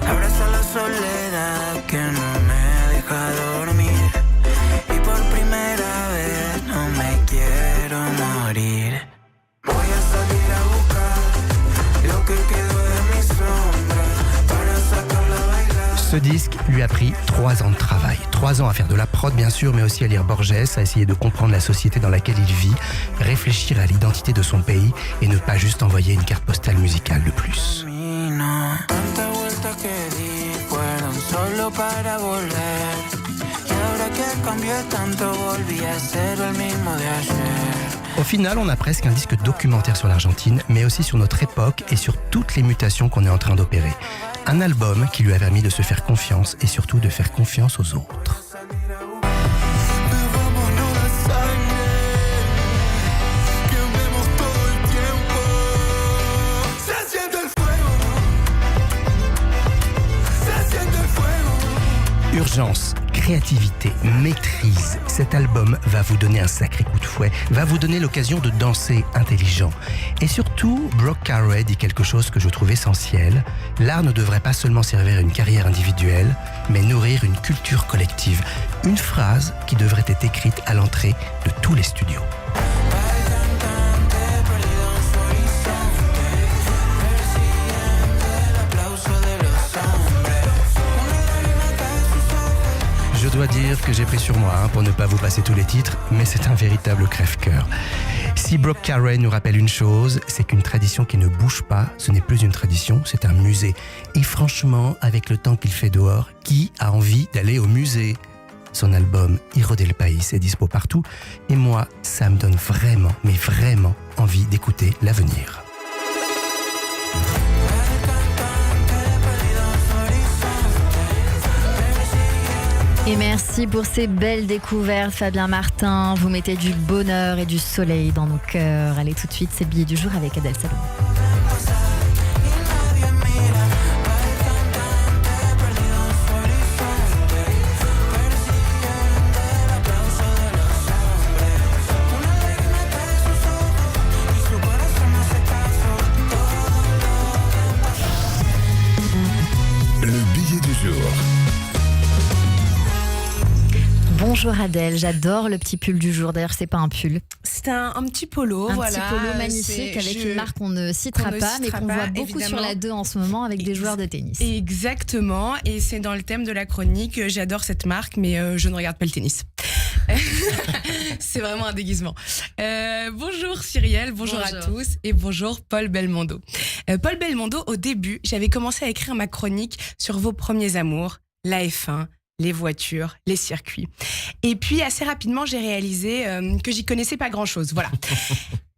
Ce disque lui a pris 3 ans de travail. 3 ans à faire de la prod bien sûr, mais aussi à lire Borges, à essayer de comprendre la société dans laquelle il vit, réfléchir à l'identité de son pays et ne pas juste envoyer une carte postale musicale de plus. Au final, on a presque un disque documentaire sur l'Argentine, mais aussi sur notre époque et sur toutes les mutations qu'on est en train d'opérer. Un album qui lui a permis de se faire confiance et surtout de faire confiance aux autres. Urgence, créativité, maîtrise. Cet album va vous donner un sacré coup de fouet, va vous donner l'occasion de danser intelligent. Et surtout, Brooke Carey dit quelque chose que je trouve essentiel. L'art ne devrait pas seulement servir à une carrière individuelle, mais nourrir une culture collective. Une phrase qui devrait être écrite à l'entrée de tous les studios. Je dois dire que j'ai pris sur moi pour ne pas vous passer tous les titres, mais c'est un véritable crève-cœur. Si Brooke Carey nous rappelle une chose, c'est qu'une tradition qui ne bouge pas, ce n'est plus une tradition, c'est un musée. Et franchement, avec le temps qu'il fait dehors, qui a envie d'aller au musée ? Son album Hiro del País est dispo partout, et moi, ça me donne vraiment, mais vraiment envie d'écouter l'avenir. Et merci pour ces belles découvertes, Fabien Martin. Vous mettez du bonheur et du soleil dans nos cœurs. Allez tout de suite, c'est le billet du jour avec Adèle Salomon. Le billet du jour. Bonjour Adèle, j'adore le petit pull du jour. D'ailleurs, c'est pas un pull. C'est un petit polo, Un voilà. petit polo magnifique avec une marque qu'on ne citera pas, mais qu'on voit beaucoup sur la 2 en ce moment avec des joueurs de tennis. Exactement, et c'est dans le thème de la chronique. J'adore cette marque, mais je ne regarde pas le tennis. C'est vraiment un déguisement. Bonjour Cyrielle, bonjour à tous et bonjour Paul Belmondo. Paul Belmondo, au début, j'avais commencé à écrire ma chronique sur vos premiers amours, la F1, les voitures, les circuits. Et puis assez rapidement, j'ai réalisé que j'y connaissais pas grand-chose, voilà.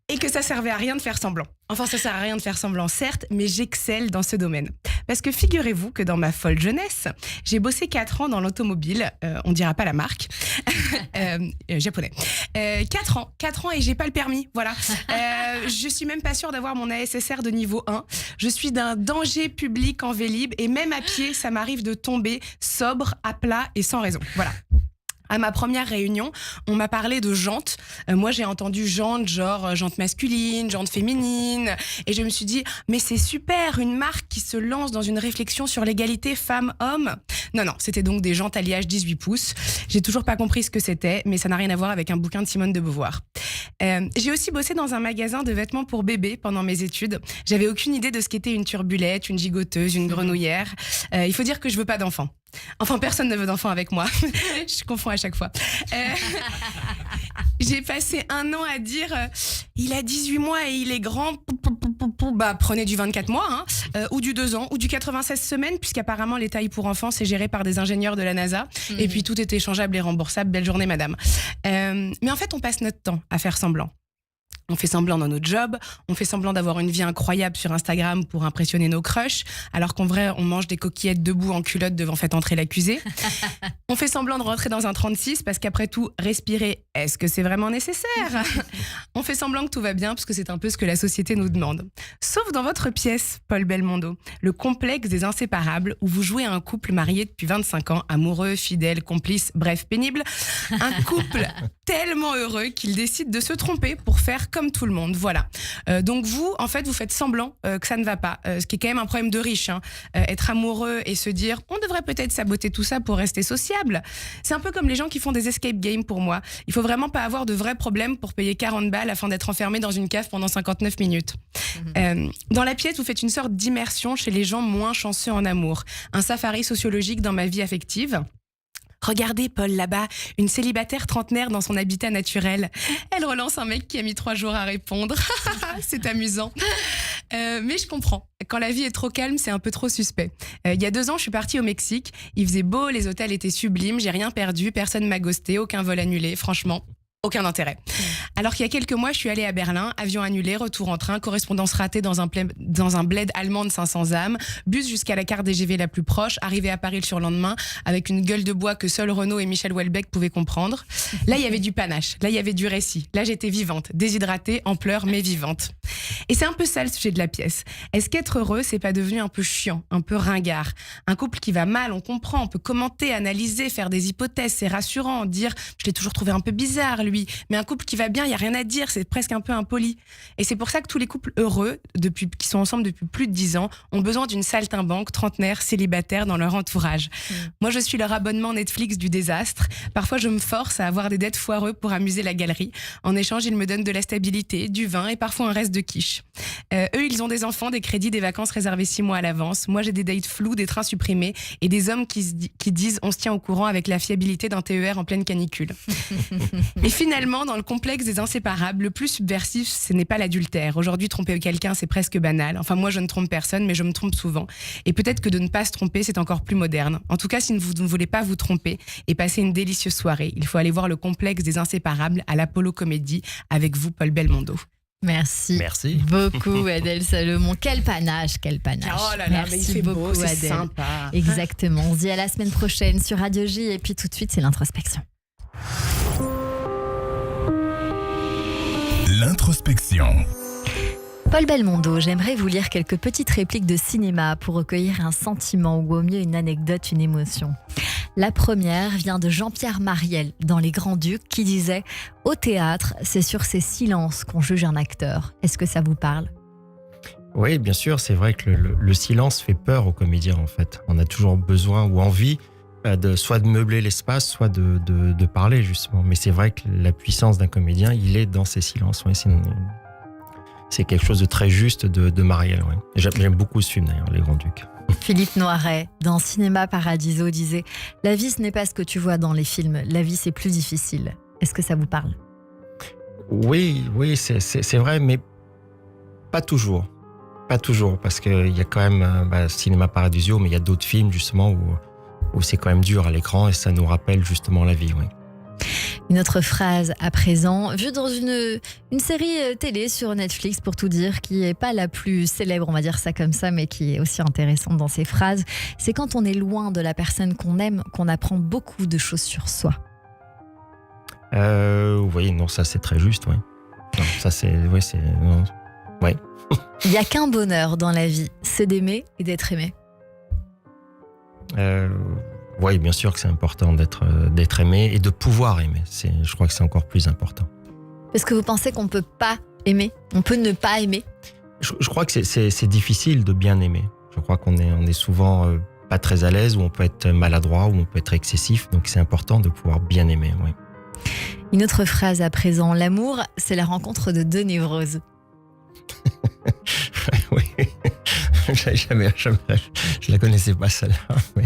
Et que ça servait à rien de faire semblant. Enfin, ça sert à rien de faire semblant, certes, mais j'excelle dans ce domaine. Parce que figurez-vous que dans ma folle jeunesse, j'ai bossé 4 ans dans l'automobile, on dira pas la marque, japonais. 4 ans et j'ai pas le permis, voilà. Je suis même pas sûre d'avoir mon ASSR de niveau 1. Je suis d'un danger public en Vélib et même à pied, ça m'arrive de tomber sobre, à plat et sans raison, voilà. À ma première réunion, on m'a parlé de jantes. Moi, j'ai entendu jantes, genre jantes masculines, jantes féminines. Et je me suis dit, mais c'est super, une marque qui se lance dans une réflexion sur l'égalité femmes-hommes. Non, c'était donc des jantes alliage 18 pouces. J'ai toujours pas compris ce que c'était, mais ça n'a rien à voir avec un bouquin de Simone de Beauvoir. J'ai aussi bossé dans un magasin de vêtements pour bébés pendant mes études. J'avais aucune idée de ce qu'était une turbulette, une gigoteuse, une grenouillère. Il faut dire que je veux pas d'enfants. Enfin, personne ne veut d'enfants avec moi. Je confonds à chaque fois. J'ai passé 1 an à dire il a 18 mois et il est grand. Bah, prenez du 24 mois, ou du 2 ans, ou du 96 semaines, puisqu'apparemment les tailles pour enfants, c'est géré par des ingénieurs de la NASA. Et puis tout est échangeable et remboursable. Belle journée, madame. Mais en fait, on passe notre temps à faire semblant. On fait semblant dans notre job, on fait semblant d'avoir une vie incroyable sur Instagram pour impressionner nos crushs, alors qu'en vrai, on mange des coquillettes debout en culotte devant Faites entrer l'accusé. On fait semblant de rentrer dans un 36 parce qu'après tout, respirer, est-ce que c'est vraiment nécessaire ? On fait semblant que tout va bien parce que c'est un peu ce que la société nous demande. Sauf dans votre pièce, Paul Belmondo, le complexe des inséparables où vous jouez un couple marié depuis 25 ans, amoureux, fidèle, complice, bref, pénible. Un couple tellement heureux qu'il décide de se tromper pour faire comme tout le monde, voilà. Donc vous, en fait, vous faites semblant que ça ne va pas, ce qui est quand même un problème de riche. Être amoureux et se dire, on devrait peut-être saboter tout ça pour rester sociable. C'est un peu comme les gens qui font des escape games pour moi. Il faut vraiment pas avoir de vrais problèmes pour payer 40 balles afin d'être enfermé dans une cave pendant 59 minutes. Dans la pièce, vous faites une sorte d'immersion chez les gens moins chanceux en amour. Un safari sociologique dans ma vie affective. Regardez Paul là-bas, une célibataire trentenaire dans son habitat naturel. Elle relance un mec qui a mis 3 jours à répondre. C'est amusant. Mais je comprends. Quand la vie est trop calme, c'est un peu trop suspect. Il y a 2 ans, je suis partie au Mexique. Il faisait beau, les hôtels étaient sublimes, j'ai rien perdu, personne m'a ghosté, aucun vol annulé. Franchement, aucun intérêt. Alors qu'il y a quelques mois, je suis allée à Berlin, avion annulé, retour en train, correspondance ratée dans un bled allemand de 500 âmes, bus jusqu'à la gare DGV la plus proche, arrivé à Paris le surlendemain, avec une gueule de bois que seul Renaud et Michel Houellebecq pouvaient comprendre. Là, il y avait du panache, là, il y avait du récit. Là, j'étais vivante, déshydratée, en pleurs, mais vivante. Et c'est un peu ça le sujet de la pièce. Est-ce qu'être heureux, c'est pas devenu un peu chiant, un peu ringard ? Un couple qui va mal, on comprend, on peut commenter, analyser, faire des hypothèses, c'est rassurant, dire « je l'ai toujours trouvé un peu bizarre, lui ». Mais un couple qui va bien, il n'y a rien à dire, c'est presque un peu impoli. Et c'est pour ça que tous les couples heureux, qui sont ensemble depuis plus de 10 ans, ont besoin d'une saltimbanque trentenaire célibataire dans leur entourage. Moi, je suis leur abonnement Netflix du désastre. Parfois, je me force à avoir des dates foireux pour amuser la galerie. En échange, ils me donnent de la stabilité, du vin et parfois un reste de quiche. Eux, ils ont des enfants, des crédits, des vacances réservées 6 mois à l'avance. Moi, j'ai des dates floues, des trains supprimés et des hommes qui disent on se tient au courant avec la fiabilité d'un TER en pleine canicule. Et finalement, dans le complexe des inséparables, le plus subversif, ce n'est pas l'adultère. Aujourd'hui, tromper quelqu'un, c'est presque banal. Enfin, moi, je ne trompe personne, mais je me trompe souvent. Et peut-être que de ne pas se tromper, c'est encore plus moderne. En tout cas, si vous ne voulez pas vous tromper et passer une délicieuse soirée, il faut aller voir le complexe des inséparables à l'Apollo Comédie avec vous, Paul Belmondo. Merci beaucoup, Adèle Salomon. Quel panache, quel panache. Oh là là, mais il fait beaucoup, beau, c'est Adèle. sympa. Exactement. On se dit à la semaine prochaine sur Radio J. Et puis tout de suite, c'est l'introspection. L'introspection. Paul Belmondo, j'aimerais vous lire quelques petites répliques de cinéma pour recueillir un sentiment ou au mieux une anecdote, une émotion. La première vient de Jean-Pierre Mariel dans Les Grands Ducs qui disait « Au théâtre, c'est sur ces silences qu'on juge un acteur ». Est-ce que ça vous parle ? Oui, bien sûr, c'est vrai que le silence fait peur aux comédiens en fait. On a toujours besoin ou envie soit de meubler l'espace, soit de parler justement. Mais c'est vrai que la puissance d'un comédien, il est dans ces silences. Ouais, c'est quelque chose de très juste de Marielle. Ouais. J'aime beaucoup ce film d'ailleurs, Les Grands Ducs. Philippe Noiret, dans Cinéma Paradiso, disait « La vie, ce n'est pas ce que tu vois dans les films. La vie, c'est plus difficile. » Est-ce que ça vous parle ? Oui, c'est vrai, mais pas toujours. Pas toujours, parce qu'il y a quand même Cinéma Paradiso, mais il y a d'autres films justement où c'est quand même dur à l'écran et ça nous rappelle justement la vie. Oui. Une autre phrase à présent, vue dans une série télé sur Netflix pour tout dire, qui n'est pas la plus célèbre, on va dire ça comme ça, mais qui est aussi intéressante dans ses phrases. C'est quand on est loin de la personne qu'on aime qu'on apprend beaucoup de choses sur soi. Oui, non, ça c'est très juste, oui. Non, ça c'est... Oui, c'est... Non. Ouais. Il n'y a qu'un bonheur dans la vie, c'est d'aimer et d'être aimé. Oui, bien sûr que c'est important d'être aimé et de pouvoir aimer. Je crois que c'est encore plus important. Est-ce que vous pensez qu'on ne peut pas aimer ? On peut ne pas aimer ? Je crois que c'est difficile de bien aimer. Je crois qu'on est souvent pas très à l'aise, où on peut être maladroit, où on peut être excessif. Donc c'est important de pouvoir bien aimer. Oui. Une autre phrase à présent. L'amour, c'est la rencontre de deux névroses. Oui. Je la connaissais pas celle-là.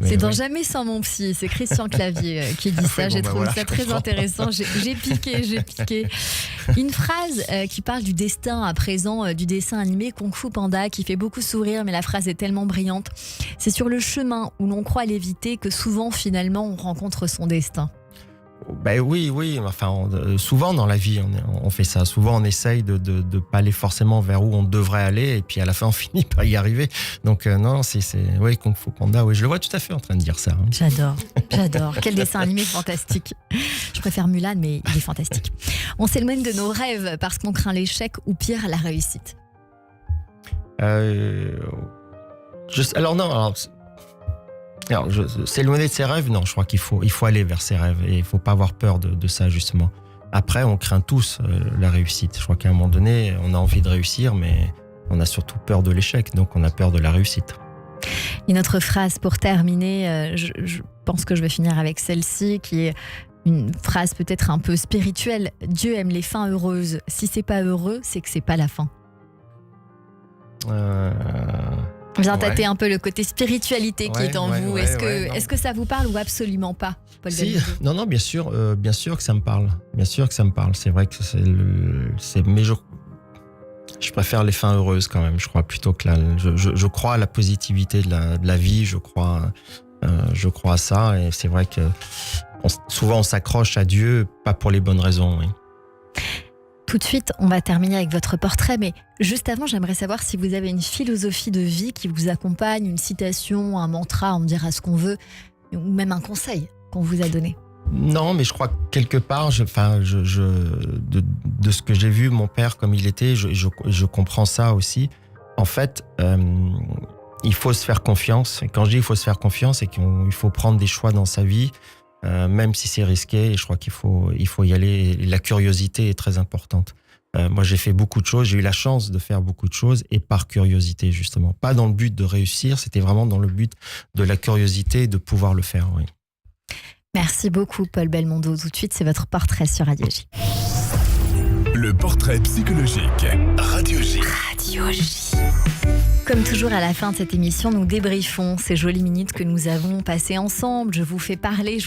C'est dans Jamais sans mon psy. C'est Christian Clavier qui dit ça. J'ai trouvé ça très intéressant. J'ai piqué. Une phrase qui parle du destin à présent du dessin animé Kung Fu Panda qui fait beaucoup sourire, mais la phrase est tellement brillante. C'est sur le chemin où l'on croit l'éviter que souvent finalement on rencontre son destin. Ben oui. Enfin, souvent dans la vie, on fait ça. Souvent, on essaye de pas aller forcément vers où on devrait aller, et puis à la fin, on finit par y arriver. Donc non, oui, Kung Fu Panda. Oui, je le vois tout à fait en train de dire ça. J'adore. Quel dessin animé fantastique. Je préfère Mulan, mais il est fantastique. On s'éloigne de nos rêves parce qu'on craint l'échec ou pire la réussite. S'éloigner de ses rêves, non, je crois qu'il faut aller vers ses rêves et il faut pas avoir peur de ça, justement. Après, on craint tous la réussite. Je crois qu'à un moment donné, on a envie de réussir, mais on a surtout peur de l'échec, donc on a peur de la réussite. Une autre phrase pour terminer, je pense que je vais finir avec celle-ci, qui est une phrase peut-être un peu spirituelle. Dieu aime les fins heureuses. Si c'est pas heureux, c'est que c'est pas la fin. On vient tâter un peu le côté spiritualité qui est en vous. Est-ce que ça vous parle ou absolument pas, Paul Belmondo ? Non, bien sûr que ça me parle. Bien sûr que ça me parle. C'est vrai que mais je préfère les fins heureuses quand même. Je crois plutôt que je crois à la positivité de la vie. Je crois à ça, et c'est vrai que souvent on s'accroche à Dieu, pas pour les bonnes raisons. Oui. Tout de suite, on va terminer avec votre portrait, mais juste avant, j'aimerais savoir si vous avez une philosophie de vie qui vous accompagne, une citation, un mantra, on me dira ce qu'on veut, ou même un conseil qu'on vous a donné. Non, mais je crois que quelque part, de ce que j'ai vu, mon père comme il était, je comprends ça aussi. En fait, il faut se faire confiance. Et quand je dis il faut se faire confiance, c'est qu'il faut prendre des choix dans sa vie. Même si c'est risqué, et je crois qu'il faut y aller. La curiosité est très importante. Moi, j'ai fait beaucoup de choses, j'ai eu la chance de faire beaucoup de choses, et par curiosité, justement. Pas dans le but de réussir, c'était vraiment dans le but de la curiosité et de pouvoir le faire, oui. Merci beaucoup, Paul Belmondo. Tout de suite, c'est votre portrait sur Radio J. Le portrait psychologique. Radio J. Radio J. Comme toujours à la fin de cette émission, nous débriefons ces jolies minutes que nous avons passées ensemble. Je vous fais parler,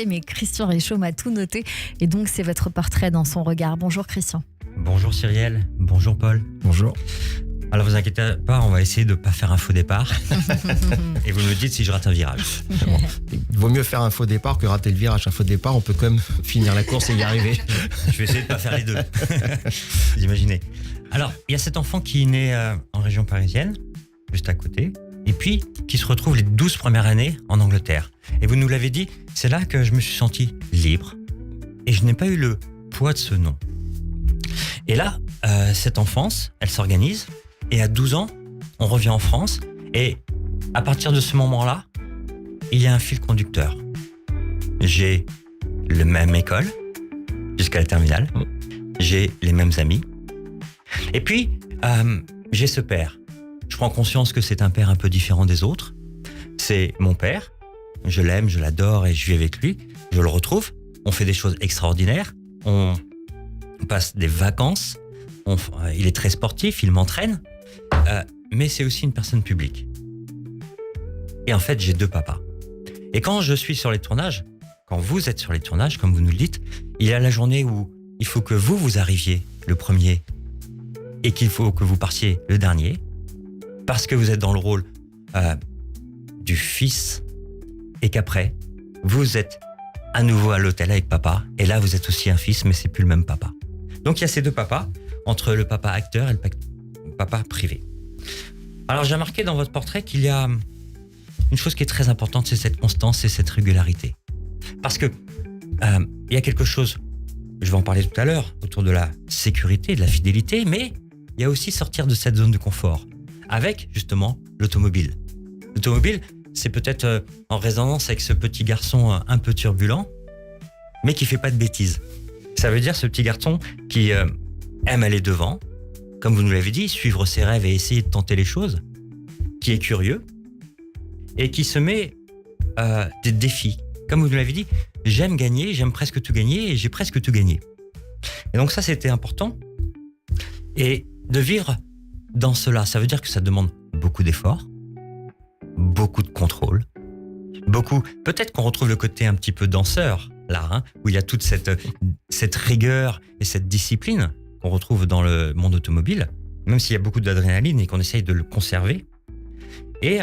mais Christian Richaud m'a tout noté. Et donc, c'est votre portrait dans son regard. Bonjour Christian. Bonjour Cyrielle, bonjour Paul. Bonjour. Alors vous inquiétez pas, on va essayer de ne pas faire un faux départ. Et vous me dites si je rate un virage. Bon. Il vaut mieux faire un faux départ que rater le virage. Un faux départ, on peut quand même finir la course et y arriver. Je vais essayer de ne pas faire les deux. Vous imaginez. Alors, il y a cet enfant qui est né en région parisienne, juste à côté, et puis qui se retrouve les 12 premières années en Angleterre. Et vous nous l'avez dit, c'est là que je me suis senti libre. Et je n'ai pas eu le poids de ce nom. Et là, cette enfance, elle s'organise. Et à 12 ans, on revient en France. Et à partir de ce moment-là, il y a un fil conducteur. J'ai la même école, jusqu'à la terminale. J'ai les mêmes amis. Et puis, j'ai ce père. Je prends conscience que c'est un père un peu différent des autres. C'est mon père. Je l'aime, je l'adore et je vis avec lui. Je le retrouve. On fait des choses extraordinaires. On passe des vacances. Il est très sportif, il m'entraîne. Mais c'est aussi une personne publique. Et en fait, j'ai deux papas. Et quand je suis sur les tournages, quand vous êtes sur les tournages, comme vous nous le dites, il y a la journée où il faut que vous arriviez le premier et qu'il faut que vous partiez le dernier parce que vous êtes dans le rôle du fils et qu'après, vous êtes à nouveau à l'hôtel avec papa et là, vous êtes aussi un fils, mais c'est plus le même papa. Donc, il y a ces deux papas, entre le papa acteur et le papa privé. Alors, j'ai remarqué dans votre portrait qu'il y a une chose qui est très importante, c'est cette constance et cette régularité. Parce que il y a quelque chose, je vais en parler tout à l'heure, autour de la sécurité, de la fidélité, mais il y a aussi sortir de cette zone de confort, avec justement l'automobile. L'automobile, c'est peut-être en résonance avec ce petit garçon un peu turbulent, mais qui fait pas de bêtises. Ça veut dire ce petit garçon qui aime aller devant, comme vous nous l'avez dit, suivre ses rêves et essayer de tenter les choses, qui est curieux, et qui se met des défis. Comme vous l'avez dit, j'aime gagner, j'aime presque tout gagner et j'ai presque tout gagné. Et donc ça, c'était important. Et de vivre dans cela, ça veut dire que ça demande beaucoup d'efforts, beaucoup de contrôle, peut-être qu'on retrouve le côté un petit peu danseur, là, hein, où il y a toute cette rigueur et cette discipline qu'on retrouve dans le monde automobile, même s'il y a beaucoup d'adrénaline et qu'on essaye de le conserver. Et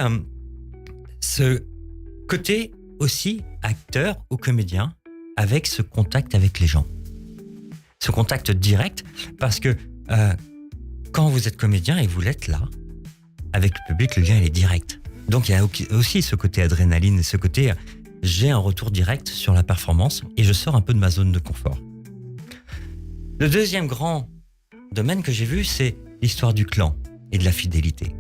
ce côté aussi acteur ou comédien avec ce contact avec les gens. Ce contact direct, parce que quand vous êtes comédien et vous l'êtes là, avec le public, le lien il est direct. Donc il y a aussi ce côté adrénaline et ce côté j'ai un retour direct sur la performance et je sors un peu de ma zone de confort. Le deuxième grand domaine que j'ai vu, c'est l'histoire du clan et de la fidélité.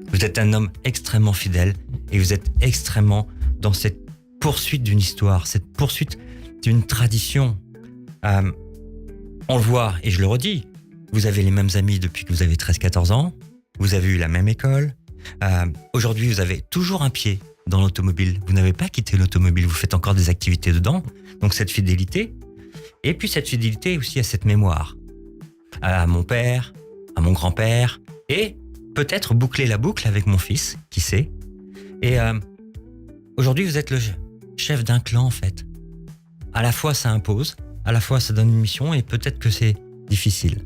Vous êtes un homme extrêmement fidèle et vous êtes extrêmement dans cette poursuite d'une histoire, cette poursuite d'une tradition. On le voit, et je le redis, vous avez les mêmes amis depuis que vous avez 13-14 ans, vous avez eu la même école, aujourd'hui vous avez toujours un pied dans l'automobile, vous n'avez pas quitté l'automobile, vous faites encore des activités dedans, donc cette fidélité, et puis cette fidélité aussi à cette mémoire, à mon père, à mon grand-père, et peut-être boucler la boucle avec mon fils, qui sait, et aujourd'hui vous êtes le chef d'un clan en fait. À la fois ça impose, à la fois ça donne une mission et peut-être que c'est difficile.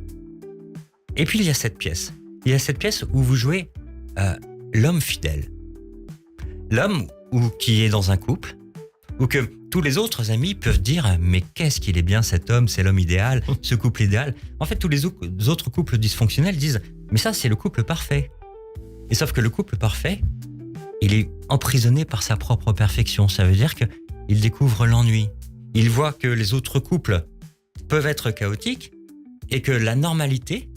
Et puis il y a cette pièce. Il y a cette pièce où vous jouez l'homme fidèle. L'homme qui est dans un couple, ou que tous les autres amis peuvent dire « mais qu'est-ce qu'il est bien cet homme, c'est l'homme idéal, ce couple idéal ». En fait, tous les autres couples dysfonctionnels disent « mais ça, c'est le couple parfait ». Et sauf que le couple parfait, il est emprisonné par sa propre perfection. Ça veut dire qu'il découvre l'ennui. Il voit que les autres couples peuvent être chaotiques et que la normalité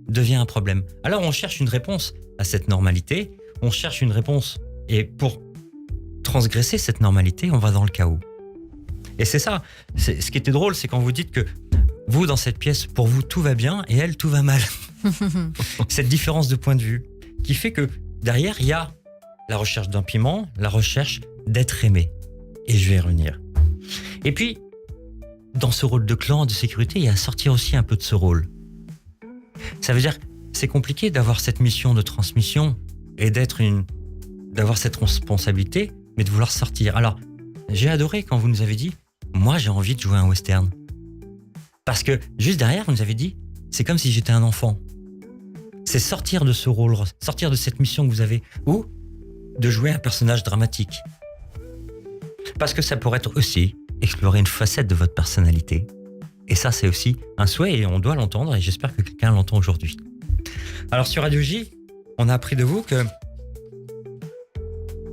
devient un problème. Alors on cherche une réponse à cette normalité, on cherche une réponse et pour transgresser cette normalité, on va dans le chaos. Et c'est ça, ce qui était drôle, c'est quand vous dites que vous, dans cette pièce, pour vous, tout va bien et elle, tout va mal. Cette différence de point de vue qui fait que derrière, il y a la recherche d'un piment, la recherche d'être aimé. Et je vais y revenir. Et puis, dans ce rôle de clan, de sécurité, il y a à sortir aussi un peu de ce rôle. Ça veut dire que c'est compliqué d'avoir cette mission de transmission et d'avoir cette responsabilité, mais de vouloir sortir. Alors, j'ai adoré quand vous nous avez dit « moi, j'ai envie de jouer un western ». Parce que juste derrière, vous nous avez dit « c'est comme si j'étais un enfant ». C'est sortir de ce rôle, sortir de cette mission que vous avez, ou de jouer un personnage dramatique. Parce que ça pourrait être aussi explorer une facette de votre personnalité. Et ça, c'est aussi un souhait et on doit l'entendre et j'espère que quelqu'un l'entend aujourd'hui. Alors sur Radio J, on a appris de vous que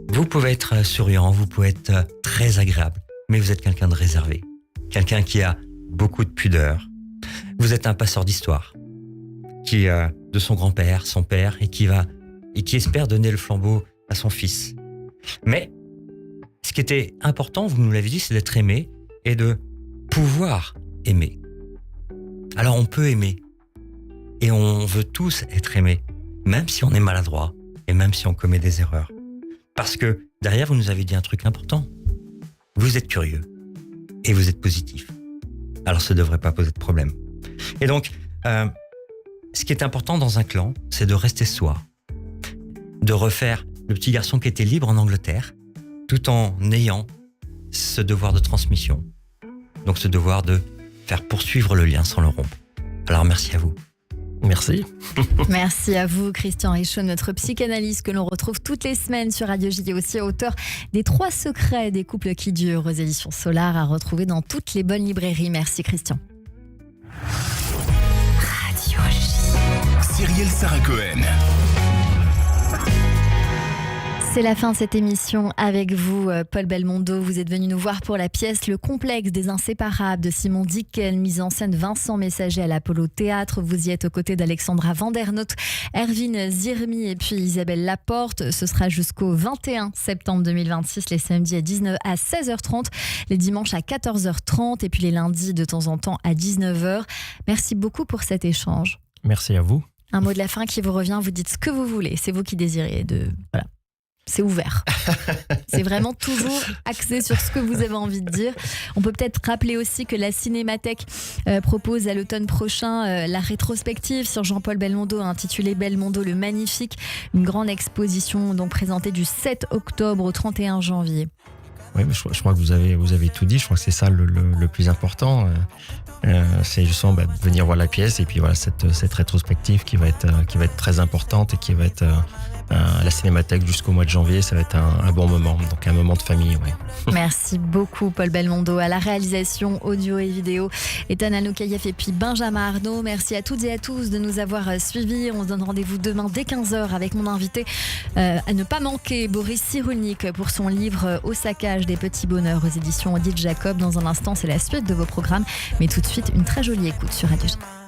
vous pouvez être souriant, vous pouvez être très agréable, mais vous êtes quelqu'un de réservé, quelqu'un qui a beaucoup de pudeur. Vous êtes un passeur d'histoire, qui de son grand-père, son père, et qui espère donner le flambeau à son fils. Mais ce qui était important, vous nous l'avez dit, c'est d'être aimé et de pouvoir aimer. Alors on peut aimer et on veut tous être aimés, même si on est maladroit et même si on commet des erreurs. Parce que derrière, vous nous avez dit un truc important. Vous êtes curieux et vous êtes positif. Alors ça ne devrait pas poser de problème. Et donc, ce qui est important dans un clan, c'est de rester soi, de refaire le petit garçon qui était libre en Angleterre, tout en ayant ce devoir de transmission. Donc ce devoir de faire poursuivre le lien sans le rompre. Alors merci à vous. Merci. Merci à vous, Christian Richaud, notre psychanalyste que l'on retrouve toutes les semaines sur Radio J, et aussi auteur des 3 secrets des couples qui durent aux éditions Solar, à retrouver dans toutes les bonnes librairies. Merci, Christian. Radio J. Cyrielle Sarah Cohen. C'est la fin de cette émission avec vous, Paul Belmondo. Vous êtes venu nous voir pour la pièce Le complexe des inséparables de Simon Dickel, mise en scène Vincent Messager à l'Apollo Théâtre. Vous y êtes aux côtés d'Alexandra Vandernoot, Erwin Zirmi et puis Isabelle Laporte. Ce sera jusqu'au 21 septembre 2026, les samedis à 16h30, les dimanches à 14h30 et puis les lundis de temps en temps à 19h. Merci beaucoup pour cet échange. Merci à vous. Un mot de la fin qui vous revient, vous dites ce que vous voulez, c'est vous qui désirez. Voilà. C'est ouvert. C'est vraiment toujours axé sur ce que vous avez envie de dire. On peut peut-être rappeler aussi que la Cinémathèque propose à l'automne prochain la rétrospective sur Jean-Paul Belmondo intitulée Belmondo le Magnifique. Une grande exposition donc présentée du 7 octobre au 31 janvier. Oui, mais je crois que vous avez tout dit. Je crois que c'est ça le plus important. C'est justement de venir voir la pièce et puis voilà cette rétrospective qui va être très importante et qui va être à la Cinémathèque jusqu'au mois de janvier. Ça va être un bon moment, donc un moment de famille. Ouais. Merci beaucoup Paul Belmondo. À la réalisation audio et vidéo, Ethan Anoukayev et puis Benjamin Arnaud. Merci à toutes et à tous de nous avoir suivis. On se donne rendez-vous demain dès 15h avec mon invité à ne pas manquer, Boris Cyrulnik, pour son livre Au saccage des petits bonheurs aux éditions Odile Jacob. Dans un instant, c'est la suite de vos programmes, mais tout de suite une très jolie écoute sur Radio J.